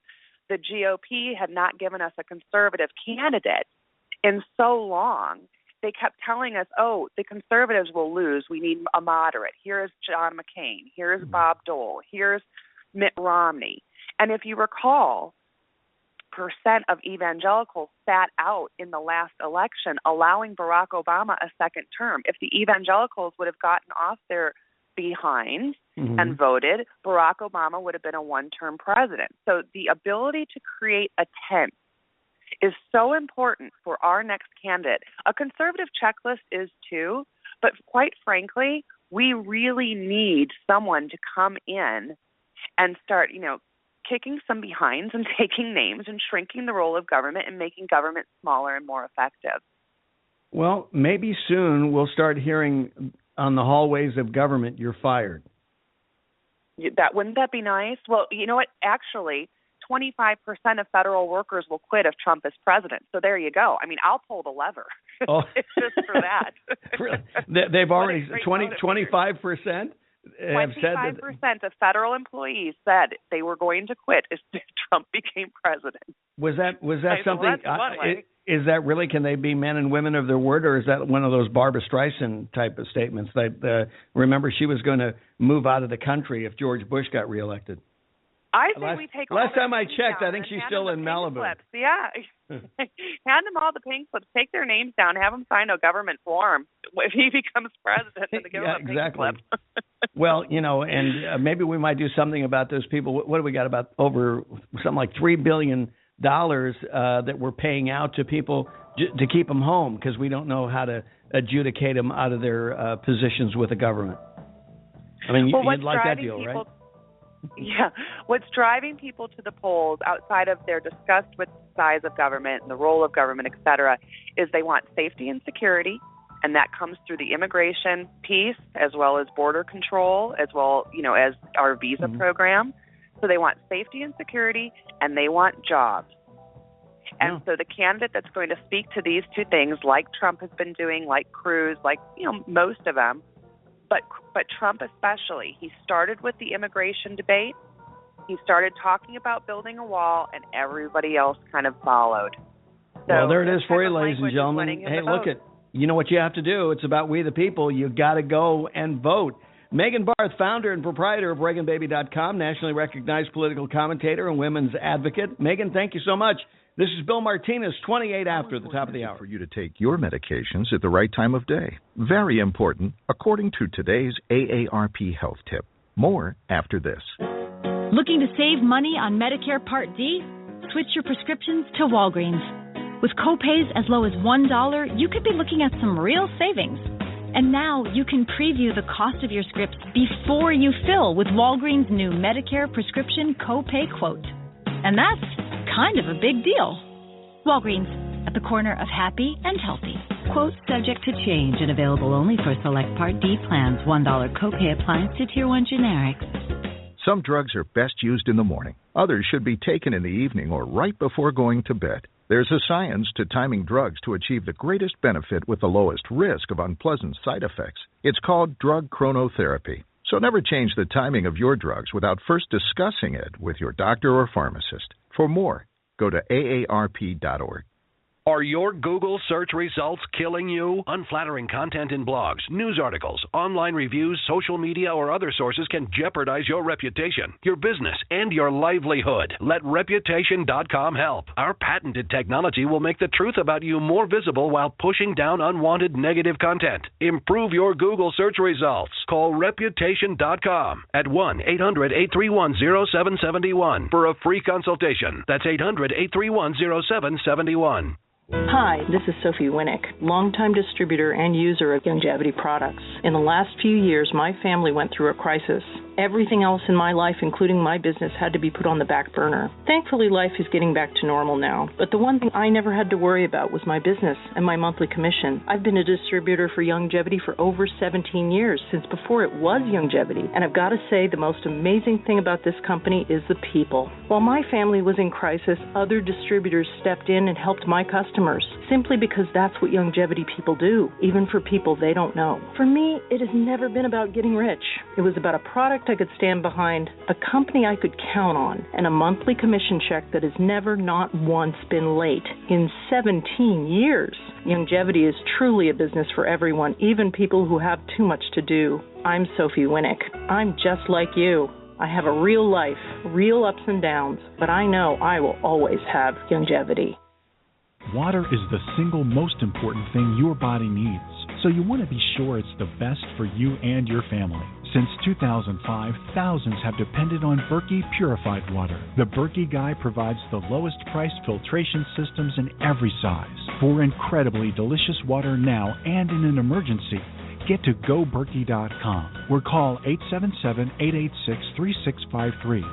the GOP had not given us a conservative candidate in so long. They kept telling us, the conservatives will lose. We need a moderate. Here's John McCain. Here's Bob Dole. Here's Mitt Romney. And if you recall, percent of evangelicals sat out in the last election, allowing Barack Obama a second term. If the evangelicals would have gotten off their behinds and voted, Barack Obama would have been a one-term president. So the ability to create a tent is so important for our next candidate. A conservative checklist is too, but quite frankly, we really need someone to come in and start, kicking some behinds and taking names and shrinking the role of government and making government smaller and more effective. Well, maybe soon we'll start hearing on the hallways of government, you're fired. Wouldn't that be nice? Well, you know what? Actually, 25% of federal workers will quit if Trump is president. So there you go. I mean, I'll pull the lever. It's just for that. Really? They've already 25%? 25% of federal employees said they were going to quit if Trump became president. Was that something? Is that really? Can they be men and women of their word, or is that one of those Barbra Streisand type of statements? That remember, she was going to move out of the country if George Bush got reelected. I think we take. Last time I checked, I think she's still in Malibu. Yeah. Hand them all the pink slips. Take their names down. Have them sign a government form if he becomes president. And give them a pink slip. Well, and maybe we might do something about those people. What do we got, about over something like $3 billion that we're paying out to people to keep them home because we don't know how to adjudicate them out of their positions with the government. I mean, you'd like that deal, right? Yeah. What's driving people to the polls outside of their disgust with the size of government and the role of government, et cetera, is they want safety and security, and that comes through the immigration piece as well as border control, as well, as our visa program. So they want safety and security, and they want jobs. And so the candidate that's going to speak to these two things, like Trump has been doing, like Cruz, like, most of them, but Trump especially, he started with the immigration debate. He started talking about building a wall, and everybody else kind of followed. So well, there it is for you, ladies and gentlemen. Hey, look at, you know what you have to do. It's about we the people. You got to go and vote. Megan Barth, founder and proprietor of ReaganBaby.com, nationally recognized political commentator and women's advocate. Megan, thank you so much. This is Bill Martinez, 28 after the top of the hour. For you to take your medications at the right time of day. Very important, according to today's AARP health tip. More after this. Looking to save money on Medicare Part D? Switch your prescriptions to Walgreens. With copays as low as $1, you could be looking at some real savings. And now you can preview the cost of your scripts before you fill with Walgreens' new Medicare prescription copay quote. And that's kind of a big deal. Walgreens, at the corner of happy and healthy. Quote subject to change and available only for select Part D plans. $1 copay applies to Tier 1 generics. Some drugs are best used in the morning. Others should be taken in the evening or right before going to bed. There's a science to timing drugs to achieve the greatest benefit with the lowest risk of unpleasant side effects. It's called drug chronotherapy. So never change the timing of your drugs without first discussing it with your doctor or pharmacist. For more, go to aarp.org. Are your Google search results killing you? Unflattering content in blogs, news articles, online reviews, social media, or other sources can jeopardize your reputation, your business, and your livelihood. Let Reputation.com help. Our patented technology will make the truth about you more visible while pushing down unwanted negative content. Improve your Google search results. Call Reputation.com at 1-800-831-0771 for a free consultation. That's 800-831-0771. Hi, this is Sophie Winnick, longtime distributor and user of Youngevity products. In the last few years, my family went through a crisis. Everything else in my life, including my business, had to be put on the back burner. Thankfully, life is getting back to normal now. But the one thing I never had to worry about was my business and my monthly commission. I've been a distributor for Youngevity for over 17 years, since before it was Youngevity. And I've got to say, the most amazing thing about this company is the people. While my family was in crisis, other distributors stepped in and helped my customers, simply because that's what Youngevity people do, even for people they don't know. For me, it has never been about getting rich. It was about a product I could stand behind, a company I could count on, and a monthly commission check that has never, not once, been late in 17 years. Youngevity is truly a business for everyone, even people who have too much to do. I'm Sophie Winnick. I'm just like you. I have a real life, real ups and downs, but I know I will always have Youngevity. Water is the single most important thing your body needs, so you want to be sure it's the best for you and your family. Since 2005, thousands have depended on Berkey purified water. The Berkey Guy provides the lowest priced filtration systems in every size. For incredibly delicious water now and in an emergency, get to GoBerkey.com or call 877-886-3653.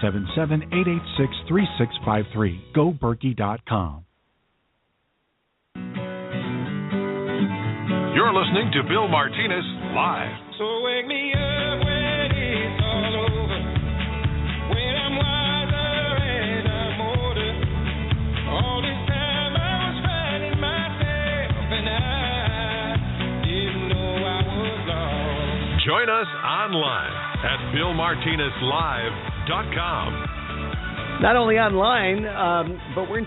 877-886-3653. GoBerkey.com. You're listening to Bill Martinez Live. So wake me up when it's all over, when I'm wiser and I'm older. All this time I was finding myself and I didn't know I was lost. Join us online at BillMartinezLive.com. Not only online, but we're in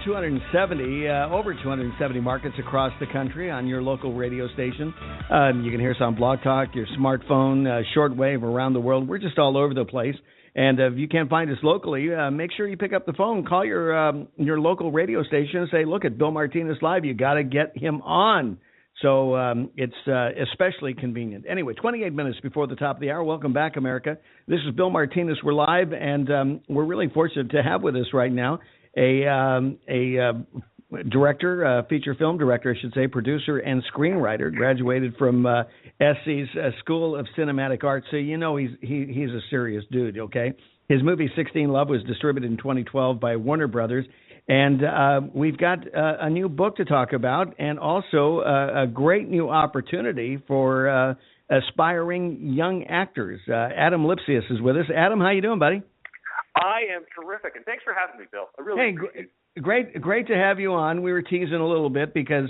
over 270 markets across the country on your local radio station. You can hear us on Blog Talk, your smartphone, shortwave around the world. We're just all over the place. And if you can't find us locally, make sure you pick up the phone, call your local radio station and say, look, at Bill Martinez Live, you got to get him on. So it's especially convenient. Anyway, 28 minutes before the top of the hour. Welcome back, America. This is Bill Martinez. We're live, and we're really fortunate to have with us right now a director, feature film director, I should say, producer and screenwriter, graduated from SC's School of Cinematic Arts. So you know he's a serious dude, okay? His movie 16 Love was distributed in 2012 by Warner Brothers. And we've got a new book to talk about, and also a great new opportunity for aspiring young actors. Adam Lipsius is with us. Adam, how you doing, buddy? I am terrific, and thanks for having me, Bill. I really appreciate it. Great to have you on. We were teasing a little bit because,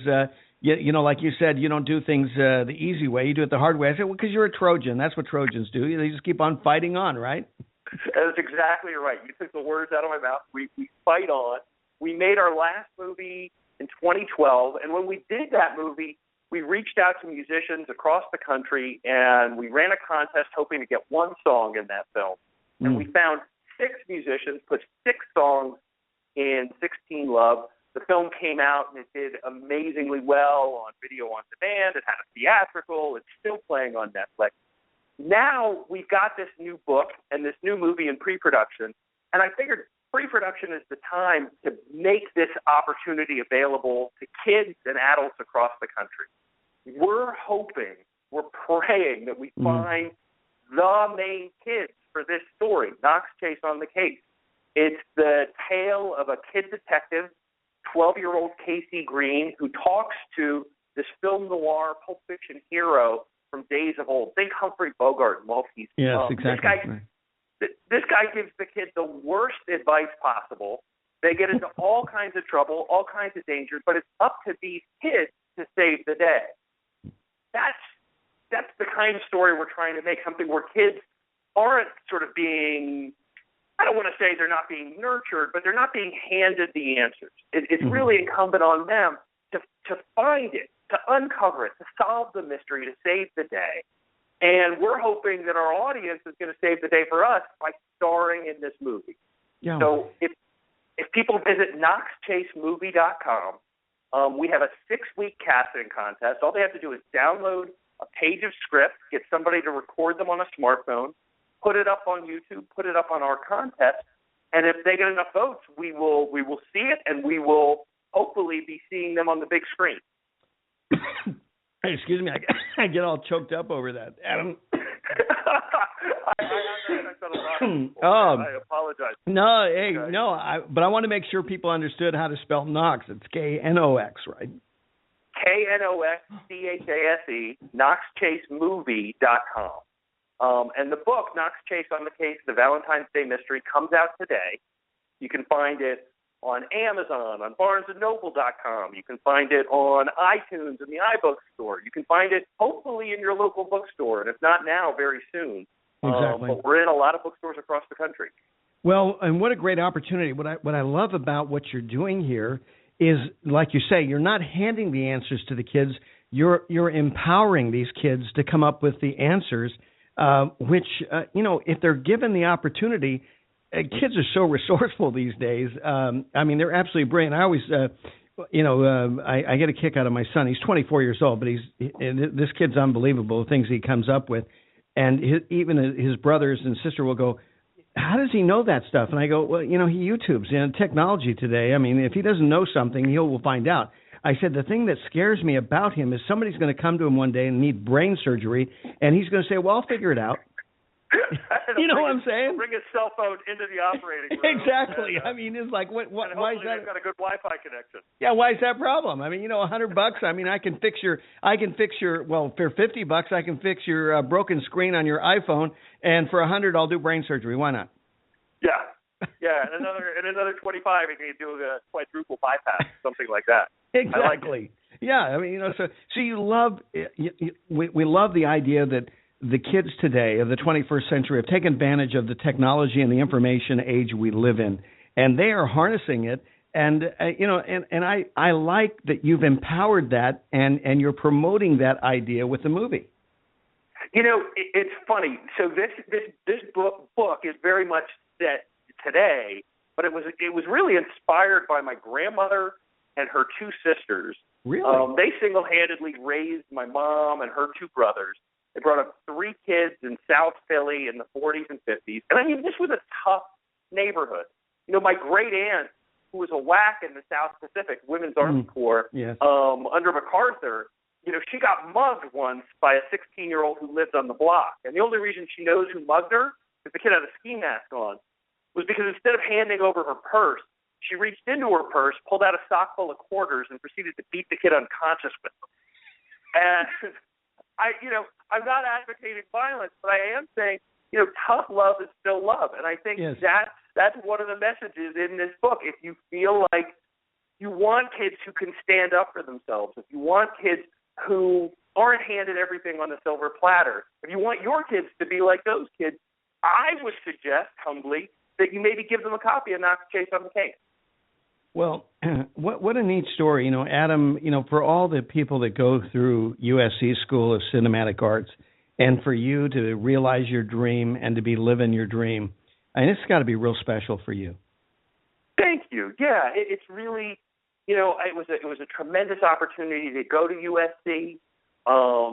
you know, like you said, you don't do things the easy way. You do it the hard way. I said, well, because you're a Trojan. That's what Trojans do. They just keep on fighting on, right? That's exactly right. You took the words out of my mouth. We fight on. We made our last movie in 2012, and when we did that movie, we reached out to musicians across the country, and we ran a contest hoping to get one song in that film. And we found 6 musicians, put 6 songs in 16 Love. The film came out, and it did amazingly well on video on demand. It had a theatrical. It's still playing on Netflix. Now we've got this new book and this new movie in pre-production, and I figured pre-production is the time to make this opportunity available to kids and adults across the country. We're praying that we find the main kids for this story, Knox Chase on the Case. It's the tale of a kid detective, 12-year-old Casey Green, who talks to this film noir Pulp Fiction hero from days of old. Think Humphrey Bogart and Maltese. Yes, exactly. This guy gives the kid the worst advice possible. They get into all kinds of trouble, all kinds of dangers, but it's up to these kids to save the day. That's the kind of story we're trying to make, something where kids aren't sort of being, I don't want to say they're not being nurtured, but they're not being handed the answers. It's really incumbent on them to find it, to uncover it, to solve the mystery, to save the day. And we're hoping that our audience is going to save the day for us by starring in this movie. Yeah. So if people visit KnoxChaseMovie.com, we have a 6-week casting contest. All they have to do is download a page of script, get somebody to record them on a smartphone, put it up on YouTube, put it up on our contest, and if they get enough votes, we will see it, and we will hopefully be seeing them on the big screen. Hey, excuse me, I get all choked up over that, Adam. I apologize. No, but I want to make sure people understood how to spell Knox. It's Knox, right? KNOXCHASE, KnoxChaseMovie.com. And the book, Knox Chase on the Case, The Valentine's Day Mystery, comes out today. You can find it on Amazon, on BarnesandNoble.com. You can find it on iTunes in the iBook store. You can find it hopefully in your local bookstore, and if not now, very soon. Exactly. But we're in a lot of bookstores across the country. Well, and what a great opportunity. What I love about what you're doing here is, like you say, you're not handing the answers to the kids. You're empowering these kids to come up with the answers, which, if they're given the opportunity. Kids are so resourceful these days. I mean, they're absolutely brilliant. I always, I get a kick out of my son. He's 24 years old, but this kid's unbelievable, the things he comes up with. And even his brothers and sister will go, how does he know that stuff? And I go, well, he YouTubes. Technology today, I mean, if he doesn't know something, he will find out. I said, the thing that scares me about him is somebody's going to come to him one day and need brain surgery, and he's going to say, well, I'll figure it out. You know what I'm saying? Bring his cell phone into the operating room. Exactly. I mean, it's like, what? Why is that? They've got a good Wi-Fi connection. Yeah, why is that a problem? I mean, $100. I mean, I can fix your. Well, for $50, I can fix your broken screen on your iPhone, and for $100, I'll do brain surgery. Why not? Yeah, and another $25, you can do a quadruple bypass, something like that. Exactly. Yeah, I mean, so you love. We love the idea that the kids today of the 21st century have taken advantage of the technology and the information age we live in, and they are harnessing it. And I like that you've empowered that, and you're promoting that idea with the movie. It's funny. So this book is very much set today, but it was really inspired by my grandmother and her two sisters. Really? They single-handedly raised my mom and her two brothers. They brought up 3 kids in South Philly in the 40s and 50s. And I mean, this was a tough neighborhood. My great aunt, who was a WAC in the South Pacific Women's Army Corps, yes. Under MacArthur, she got mugged once by a 16-year-old who lived on the block. And the only reason she knows who mugged her, because the kid had a ski mask on, was because instead of handing over her purse, she reached into her purse, pulled out a sock full of quarters, and proceeded to beat the kid unconscious with them. And I'm not advocating violence, but I am saying, tough love is still love. And I think that's one of the messages in this book. If you feel like you want kids who can stand up for themselves, if you want kids who aren't handed everything on a silver platter, if you want your kids to be like those kids, I would suggest humbly that you maybe give them a copy of Knox Chase on the Case. Well, what a neat story. Adam, for all the people that go through USC School of Cinematic Arts, and for you to realize your dream and to be living your dream, it's got to be real special for you. Thank you. Yeah, it's really, it was a tremendous opportunity to go to USC.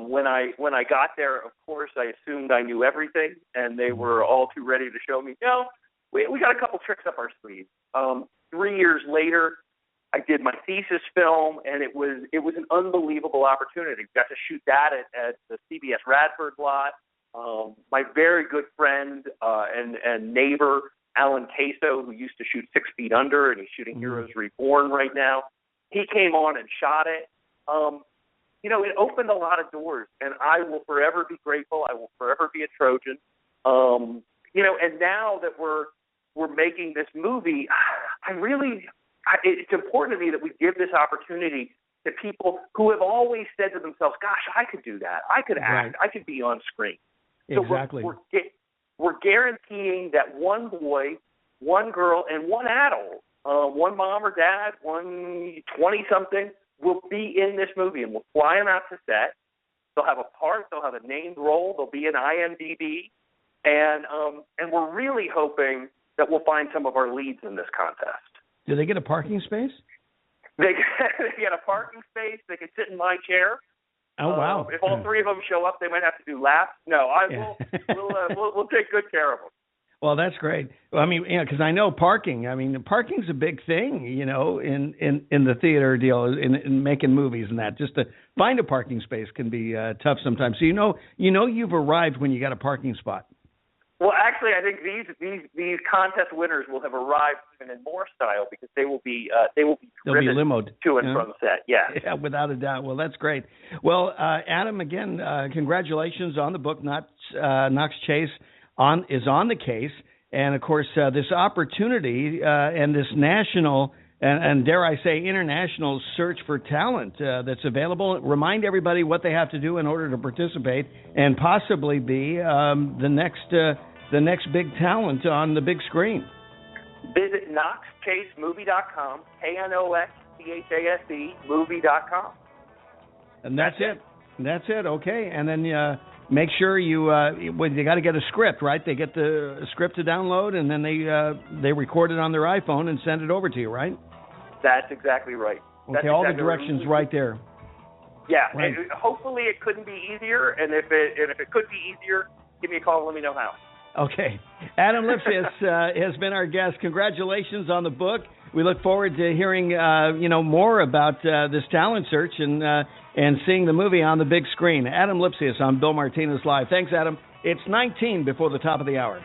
When I got there, of course, I assumed I knew everything, and they were all too ready to show me, we got a couple tricks up our sleeve. 3 years later, I did my thesis film, and it was an unbelievable opportunity. Got to shoot that at the CBS Radford lot. My very good friend and neighbor, Alan Caso, who used to shoot 6 Feet Under, and he's shooting Heroes Reborn right now, he came on and shot it. It opened a lot of doors, and I will forever be grateful. I will forever be a Trojan. And now that we're making this movie, it's important to me that we give this opportunity to people who have always said to themselves, gosh, I could do that. I could act. I could be on screen. Exactly. So we're guaranteeing that one boy, one girl, and one adult, one mom or dad, one 20-something, will be in this movie, and we'll fly them out to set. They'll have a part. They'll have a named role. They'll be in IMDb. And we're really hoping that we'll find some of our leads in this contest. Do they get a parking space? They get a parking space. They can sit in my chair. Oh, wow. If all 3 of them show up, they might have to do laps. No, we'll take good care of them. Well, that's great. Well, because I know parking. Parking's a big thing, in the theater deal, in making movies and that. Just to find a parking space can be tough sometimes. So you've arrived when you got a parking spot. Well, actually, I think these contest winners will have arrived even in more style because they will be driven limoed to and from set. Yeah, without a doubt. Well, that's great. Well, Adam, again, congratulations on the book. Knox Chase is on the case, and of course, this opportunity and this national and dare I say international search for talent that's available. Remind everybody what they have to do in order to participate and possibly be the next big talent on the big screen. Visit KnoxChaseMovie.com, KNOXCHASE movie.com. And that's it. That's it. Okay, and then make sure you got to get a script, right? They get the script to download, and then they record it on their iPhone and send it over to you, right? That's exactly right. Okay, all the directions right there. Yeah, right. And hopefully it couldn't be easier, and if it could be easier, give me a call and let me know how. Okay. Adam Lipsius has been our guest. Congratulations on the book. We look forward to hearing more about this talent search and seeing the movie on the big screen. Adam Lipsius on Bill Martinez Live. Thanks, Adam. It's 19 before the top of the hour.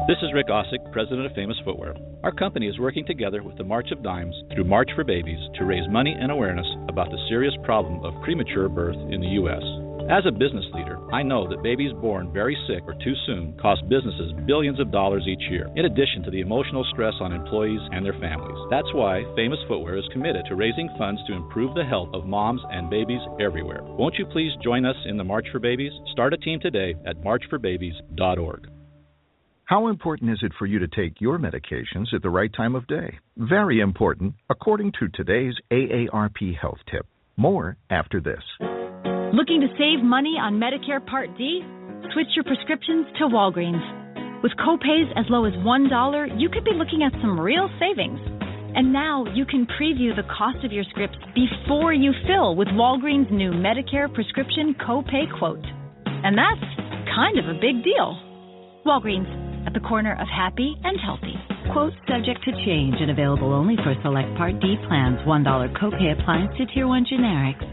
This is Rick Ossick, president of Famous Footwear. Our company is working together with the March of Dimes through March for Babies to raise money and awareness about the serious problem of premature birth in the U.S. As a business leader, I know that babies born very sick or too soon cost businesses billions of dollars each year, in addition to the emotional stress on employees and their families. That's why Famous Footwear is committed to raising funds to improve the health of moms and babies everywhere. Won't you please join us in the March for Babies? Start a team today at marchforbabies.org. How important is it for you to take your medications at the right time of day? Very important, according to today's AARP Health Tip. More after this. Looking to save money on Medicare Part D? Switch your prescriptions to Walgreens. With copays as low as $1, you could be looking at some real savings. And now you can preview the cost of your scripts before you fill with Walgreens' new Medicare prescription copay quote. And that's kind of a big deal. Walgreens, at the corner of happy and healthy. Quote subject to change and available only for select Part D plans. $1 copay appliance to Tier 1 generics.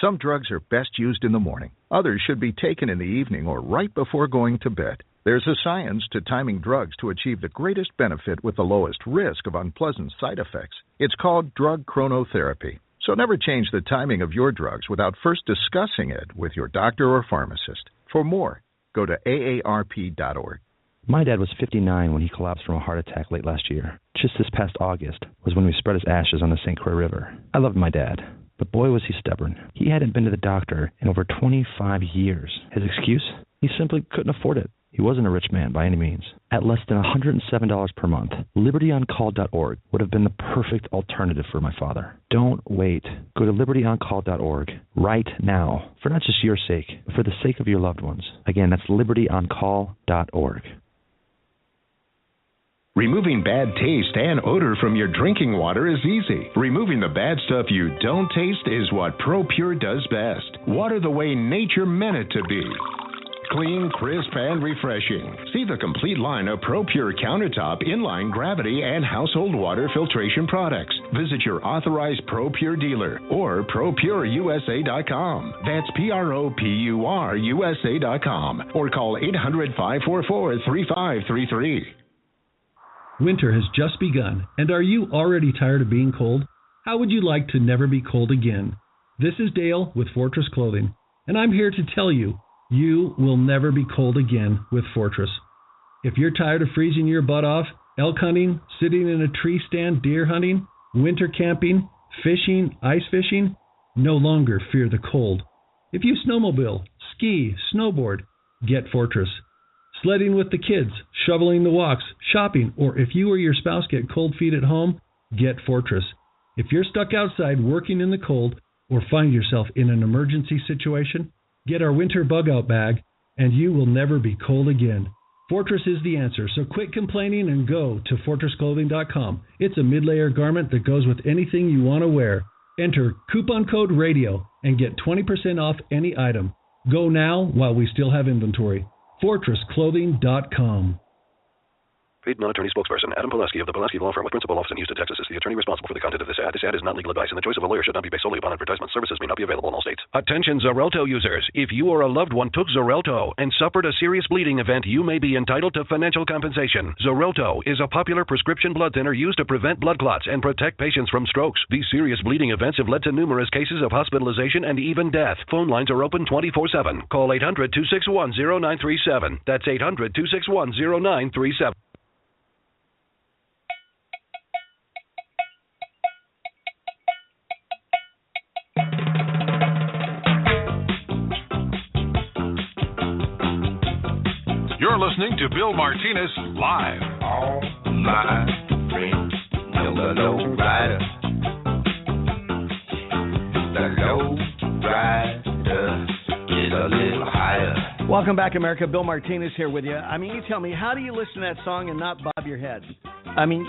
Some drugs are best used in the morning. Others should be taken in the evening or right before going to bed. There's a science to timing drugs to achieve the greatest benefit with the lowest risk of unpleasant side effects. It's called drug chronotherapy. So never change the timing of your drugs without first discussing it with your doctor or pharmacist. For more, go to aarp.org. My dad was 59 when he collapsed from a heart attack late last year. Just this past August was when we spread his ashes on the St. Croix River. I loved my dad, but boy was he stubborn. He hadn't been to the doctor in over 25 years. His excuse? He simply couldn't afford it. He wasn't a rich man by any means. At less than $107 per month, LibertyOnCall.org would have been the perfect alternative for my father. Don't wait. Go to LibertyOnCall.org right now, for not just your sake, but for the sake of your loved ones. Again, that's LibertyOnCall.org. Removing bad taste and odor from your drinking water is easy. Removing the bad stuff you don't taste is what ProPure does best. Water the way nature meant it to be. Clean, crisp, and refreshing. See the complete line of ProPure countertop, inline, gravity, and household water filtration products. Visit your authorized ProPure dealer or ProPureUSA.com. That's ProPureUSA.com or call 800-544-3533. Winter has just begun, and are you already tired of being cold? How would you like to never be cold again? This is Dale with Fortress Clothing, and I'm here to tell you, you will never be cold again with Fortress. If you're tired of freezing your butt off, elk hunting, sitting in a tree stand, deer hunting, winter camping, fishing, ice fishing, no longer fear the cold. If you snowmobile, ski, snowboard, get Fortress. Sledding with the kids, shoveling the walks, shopping, or if you or your spouse get cold feet at home, get Fortress. If you're stuck outside working in the cold or find yourself in an emergency situation, get our winter bug-out bag, and you will never be cold again. Fortress is the answer, so quit complaining and go to FortressClothing.com. It's a mid-layer garment that goes with anything you want to wear. Enter coupon code RADIO and get 20% off any item. Go now while we still have inventory. FortressClothing.com. Paid non-attorney spokesperson Adam Pulaski of the Pulaski Law Firm with principal office in Houston, Texas is the attorney responsible for the content of this ad. This ad is not legal advice, and the choice of a lawyer should not be based solely upon advertisement. Services may not be available in all states. Attention Xarelto users. If you or a loved one took Xarelto and suffered a serious bleeding event, you may be entitled to financial compensation. Xarelto is a popular prescription blood thinner used to prevent blood clots and protect patients from strokes. These serious bleeding events have led to numerous cases of hospitalization and even death. Phone lines are open 24/7. Call 800-261-0937. That's 800-261-0937. You're listening to Bill Martinez live. All my friends know the low rider. The low rider is a little higher. Welcome back, America. Bill Martinez here with you. I mean, you tell me, how do you listen to that song and not bob your head? I mean,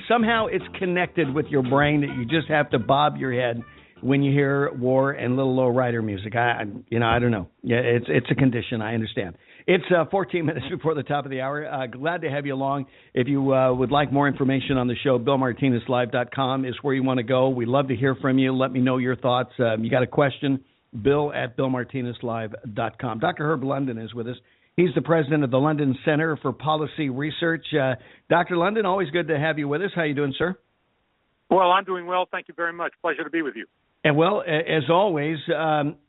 somehow it's connected with your brain that you just have to bob your head when you hear war and little low rider music. I don't know. Yeah, it's a condition. I understand. It's 14 minutes before the top of the hour. Glad to have you along. If you would like more information on the show, BillMartinezLive.com is where you want to go. We love to hear from you. Let me know your thoughts. You got a question, Bill@BillMartinezLive.com. Dr. Herb London is with us. He's the president of the London Center for Policy Research. Dr. London, always good to have you with us. How you doing, sir? Well, I'm doing well. Thank you very much. Pleasure to be with you. And well, as always,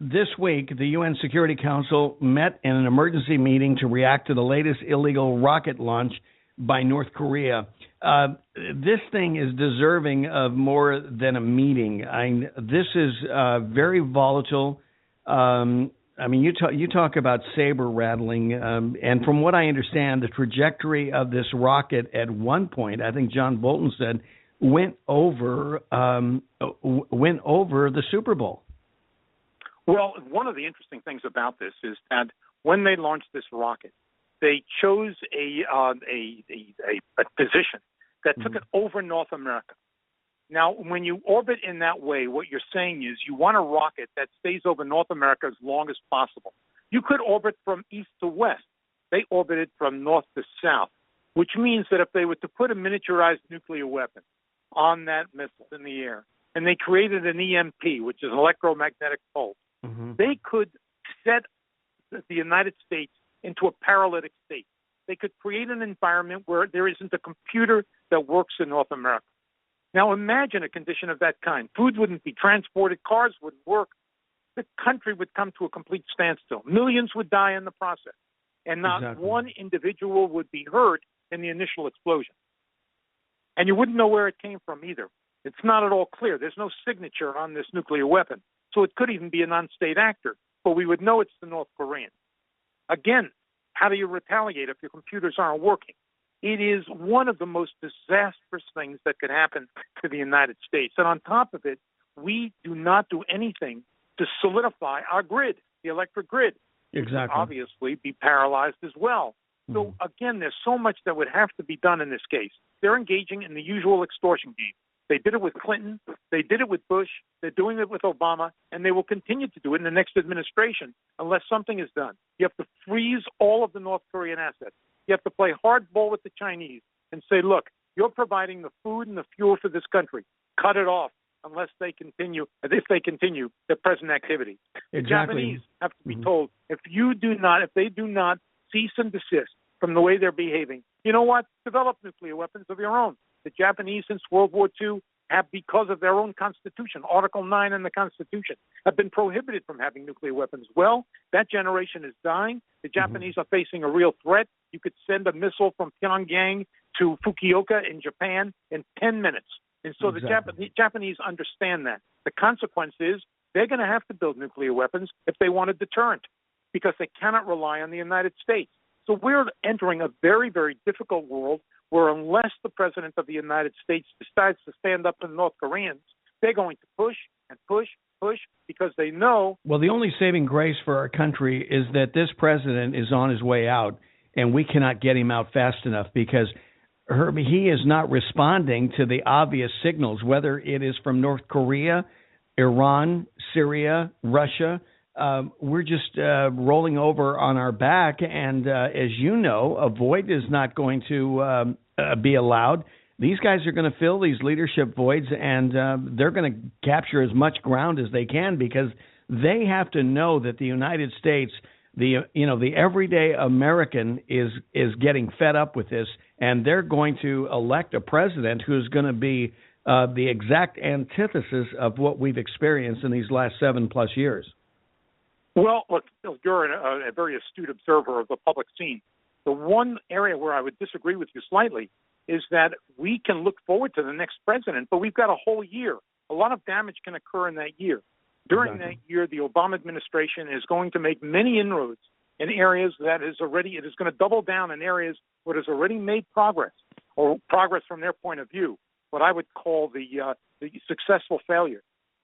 this week, the UN Security Council met in an emergency meeting to react to the latest illegal rocket launch by North Korea. This thing is deserving of more than a meeting. This is very volatile. You talk about saber rattling, and from what I understand, the trajectory of this rocket at one point, I think John Bolton said, went over the Super Bowl. Well, one of the interesting things about this is that when they launched this rocket, they chose a position that took it over North America. Now, when you orbit in that way, what you're saying is you want a rocket that stays over North America as long as possible. You could orbit from east to west. They orbited from north to south, which means that if they were to put a miniaturized nuclear weapon on that missile in the air, and they created an EMP, which is an electromagnetic pulse, they could set the United States into a paralytic state. They could create an environment where there isn't a computer that works in North America. Now imagine a condition of that kind. Food wouldn't be transported, cars wouldn't work. The country would come to a complete standstill. Millions would die in the process, and not one individual would be hurt in the initial explosion. And you wouldn't know where it came from either. It's not at all clear. There's no signature on this nuclear weapon, so it could even be a non-state actor, but we would know it's the North Koreans. Again, how do you retaliate if your computers aren't working? It is one of the most disastrous things that could happen to the United States. And on top of it, we do not do anything to solidify our grid, the electric grid. Exactly. Which would obviously be paralyzed as well. So again, there's so much that would have to be done in this case. They're engaging in the usual extortion game. They did it with Clinton. They did it with Bush. They're doing it with Obama, and they will continue to do it in the next administration unless something is done. You have to freeze all of the North Korean assets. You have to play hardball with the Chinese and say, look, you're providing the food and the fuel for this country. Cut it off unless they continue, if they continue their present activity. The Japanese have to be told, if they do not cease and desist from the way they're behaving, you know what? Develop nuclear weapons of your own. The Japanese, since World War II, have, because of their own constitution, Article 9 in the Constitution, have been prohibited from having nuclear weapons. Well, that generation is dying. The Japanese are facing a real threat. You could send a missile from Pyongyang to Fukuoka in Japan in 10 minutes. And so the Japanese understand that. The consequence is they're going to have to build nuclear weapons if they want a deterrent, because they cannot rely on the United States. So we're entering a very, very difficult world where unless the President of the United States decides to stand up to the North Koreans, they're going to push and push, because they know. Well, the only saving grace for our country is that this president is on his way out, and we cannot get him out fast enough, because he is not responding to the obvious signals, whether it is from North Korea, Iran, Syria, Russia. We're just rolling over on our back, and as you know, a void is not going to be allowed. These guys are going to fill these leadership voids, and they're going to capture as much ground as they can, because they have to know that the United States, the everyday American is getting fed up with this, and they're going to elect a president who's going to be the exact antithesis of what we've experienced in these last 7+ years. Well, look, you're a very astute observer of the public scene. The one area where I would disagree with you slightly is that we can look forward to the next president, but we've got a whole year. A lot of damage can occur in that year. During that year, the Obama administration is going to make many inroads in areas it is going to double down in areas where it has already made progress, or progress from their point of view, what I would call the successful failure.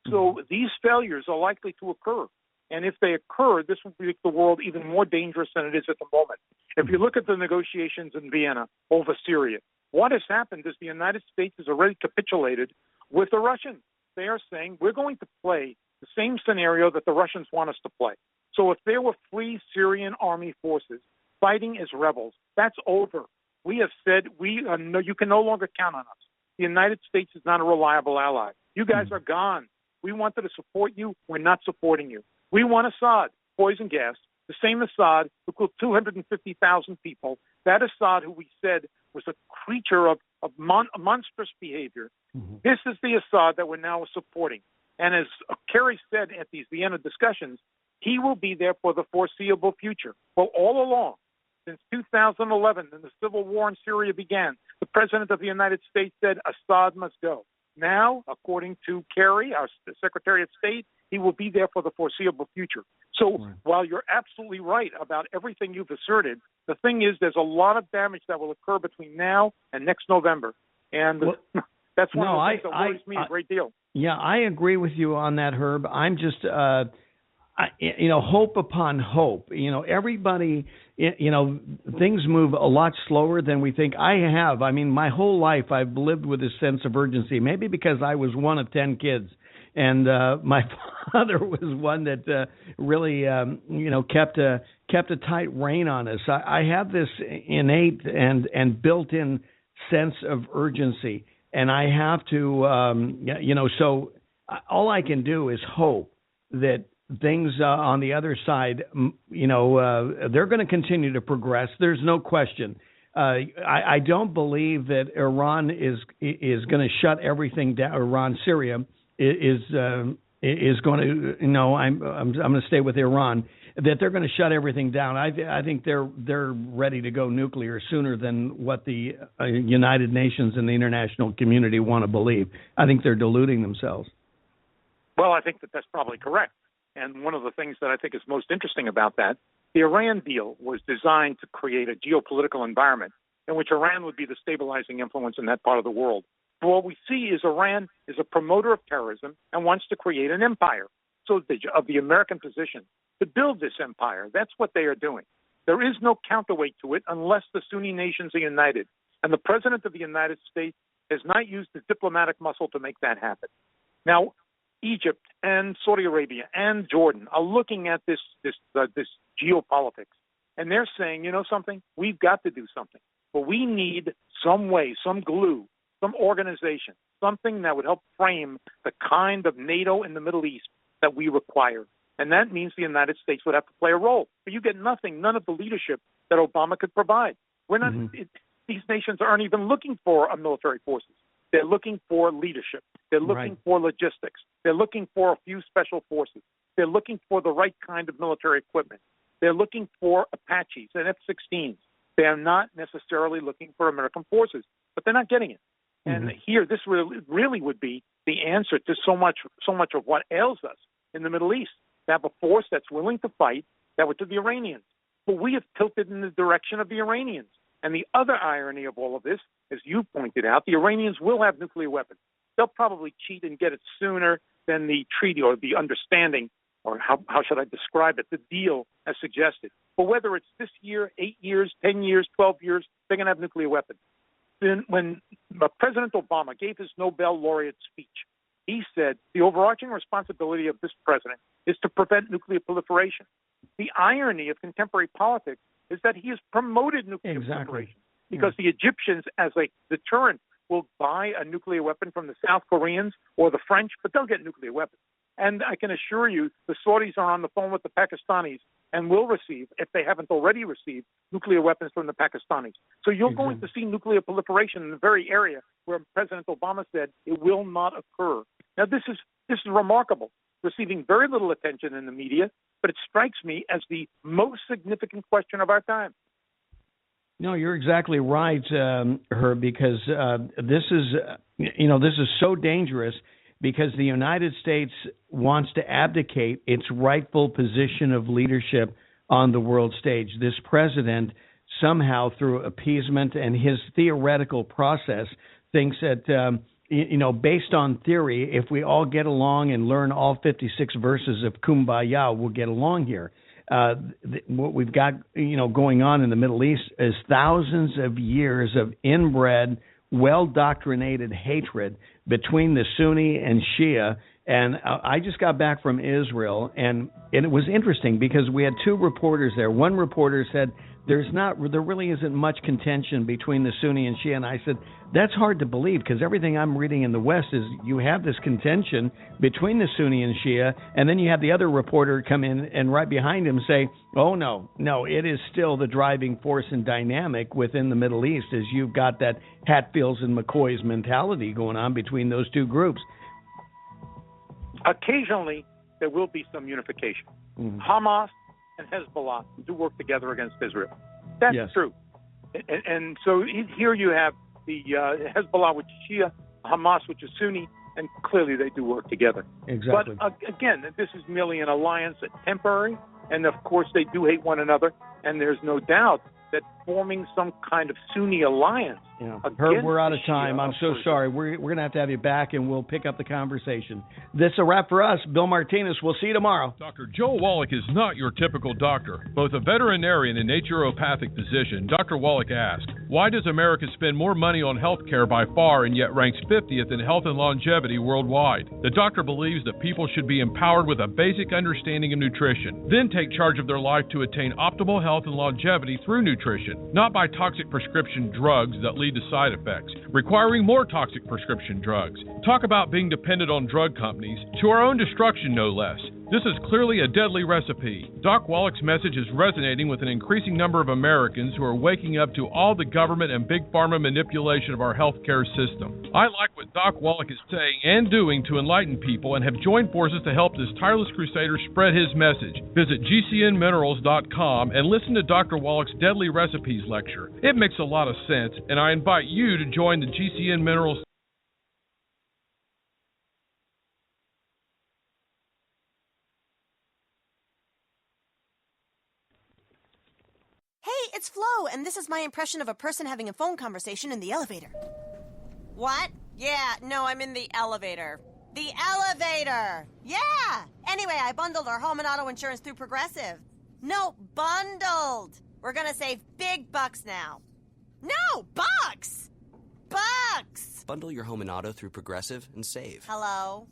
So these failures are likely to occur. And if they occur, this will make the world even more dangerous than it is at the moment. If you look at the negotiations in Vienna over Syria, what has happened is the United States has already capitulated with the Russians. They are saying, we're going to play the same scenario that the Russians want us to play. So if there were free Syrian army forces fighting as rebels, that's over. We have said, you can no longer count on us. The United States is not a reliable ally. You guys are gone. We wanted to support you. We're not supporting you. We want Assad, poison gas, the same Assad who killed 250,000 people, that Assad who we said was a creature of monstrous behavior. This is the Assad that we're now supporting. And as Kerry said at these Vienna discussions, he will be there for the foreseeable future. Well, all along, since 2011, when the civil war in Syria began, the President of the United States said Assad must go. Now, according to Kerry, our Secretary of State, he will be there for the foreseeable future. So while you're absolutely right about everything you've asserted, the thing is there's a lot of damage that will occur between now and next November. And That's one of the things that worries me a great deal. Yeah, I agree with you on that, Herb. I'm just, hope upon hope. Everybody, things move a lot slower than we think. I have. I mean, my whole life I've lived with this sense of urgency, maybe because I was one of 10 kids. And my father was one that really, kept a tight rein on us. I have this innate and built-in sense of urgency, and I have to, so all I can do is hope that things on the other side, they're going to continue to progress. There's no question. I don't believe that Iran is going to shut everything down. Syria is going to, I'm going to stay with Iran, that they're going to shut everything down. I think they're ready to go nuclear sooner than what the United Nations and the international community want to believe. I think they're deluding themselves. Well, I think that's probably correct. And one of the things that I think is most interesting about that, the Iran deal was designed to create a geopolitical environment in which Iran would be the stabilizing influence in that part of the world. But what we see is Iran is a promoter of terrorism and wants to create an empire. So of the American position to build this empire, that's what they are doing. There is no counterweight to it unless the Sunni nations are united. And the President of the United States has not used the diplomatic muscle to make that happen. Now, Egypt and Saudi Arabia and Jordan are looking at this geopolitics, and they're saying, something, we've got to do something. But we need some way, some glue, some organization, something that would help frame the kind of NATO in the Middle East that we require. And that means the United States would have to play a role. But you get nothing, none of the leadership that Obama could provide. We're not. These nations aren't even looking for a military forces. They're looking for leadership. They're looking for logistics. They're looking for a few special forces. They're looking for the right kind of military equipment. They're looking for Apaches and F-16s. They are not necessarily looking for American forces, but they're not getting it. And here, this really would be the answer to so much of what ails us in the Middle East. To have a force that's willing to fight, that would to the Iranians. But we have tilted in the direction of the Iranians. And the other irony of all of this, as you pointed out, the Iranians will have nuclear weapons. They'll probably cheat and get it sooner than the treaty or the understanding, or how should I describe it, the deal as suggested. But whether it's this year, 8 years, 10 years, 12 years, they're going to have nuclear weapons. Then when President Obama gave his Nobel laureate speech, he said the overarching responsibility of this president is to prevent nuclear proliferation. The irony of contemporary politics is that he has promoted nuclear proliferation because the Egyptians, as a deterrent, will buy a nuclear weapon from the South Koreans or the French, but they'll get nuclear weapons. And I can assure you the Saudis are on the phone with the Pakistanis and will receive, if they haven't already received, nuclear weapons from the Pakistanis. So you're going to see nuclear proliferation in the very area where President Obama said it will not occur. Now, this is remarkable, receiving very little attention in the media, but it strikes me as the most significant question of our time. No, you're exactly right, Herb, because this is so dangerous because the United States wants to abdicate its rightful position of leadership on the world stage. This president somehow, through appeasement and his theoretical process, thinks that, based on theory, if we all get along and learn all 56 verses of Kumbaya, we'll get along here. What we've got, going on in the Middle East is thousands of years of inbred, well-doctrinated hatred between the Sunni and Shia. And I just got back from Israel, and it was interesting because we had two reporters there. One reporter said, there really isn't much contention between the Sunni and Shia. And I said, that's hard to believe because everything I'm reading in the West is you have this contention between the Sunni and Shia, and then you have the other reporter come in and right behind him say, oh, no, it is still the driving force and dynamic within the Middle East as you've got that Hatfields and McCoy's mentality going on between those two groups. Occasionally, there will be some unification. Hamas and Hezbollah do work together against Israel. That's true. And so here you have the Hezbollah, which is Shia, Hamas, which is Sunni, and clearly they do work together. Exactly. But again, this is merely an alliance, temporary, and of course they do hate one another, and there's no doubt that forming some kind of Sunni alliance. Herb, we're out of time. I'm so sorry. We're going to have you back, and we'll pick up the conversation. This is a wrap for us. Bill Martinez. We'll see you tomorrow. Dr. Joe Wallach is not your typical doctor. Both a veterinarian and naturopathic physician, Dr. Wallach asked, why does America spend more money on health care by far and yet ranks 50th in health and longevity worldwide? The doctor believes that people should be empowered with a basic understanding of nutrition, then take charge of their life to attain optimal health and longevity through nutrition, not by toxic prescription drugs that lead to side effects, requiring more toxic prescription drugs. Talk about being dependent on drug companies, to our own destruction no less. This is clearly a deadly recipe. Doc Wallach's message is resonating with an increasing number of Americans who are waking up to all the government and big pharma manipulation of our healthcare system. I like what Doc Wallach is saying and doing to enlighten people and have joined forces to help this tireless crusader spread his message. Visit gcnminerals.com and listen to Dr. Wallach's Deadly Recipes lecture. It makes a lot of sense, and I invite you to join the GCN Minerals. Hey, it's Flo, and this is my impression of a person having a phone conversation in the elevator. What? Yeah, no, I'm in the elevator. The elevator! Yeah! Anyway, I bundled our home and auto insurance through Progressive. No, bundled! We're gonna save big bucks now. No, bucks! Bucks! Bundle your home and auto through Progressive and save. Hello?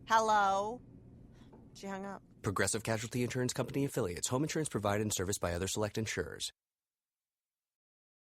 Hello? She hung up. Progressive Casualty Insurance Company affiliates. Home insurance provided and serviced by other select insurers.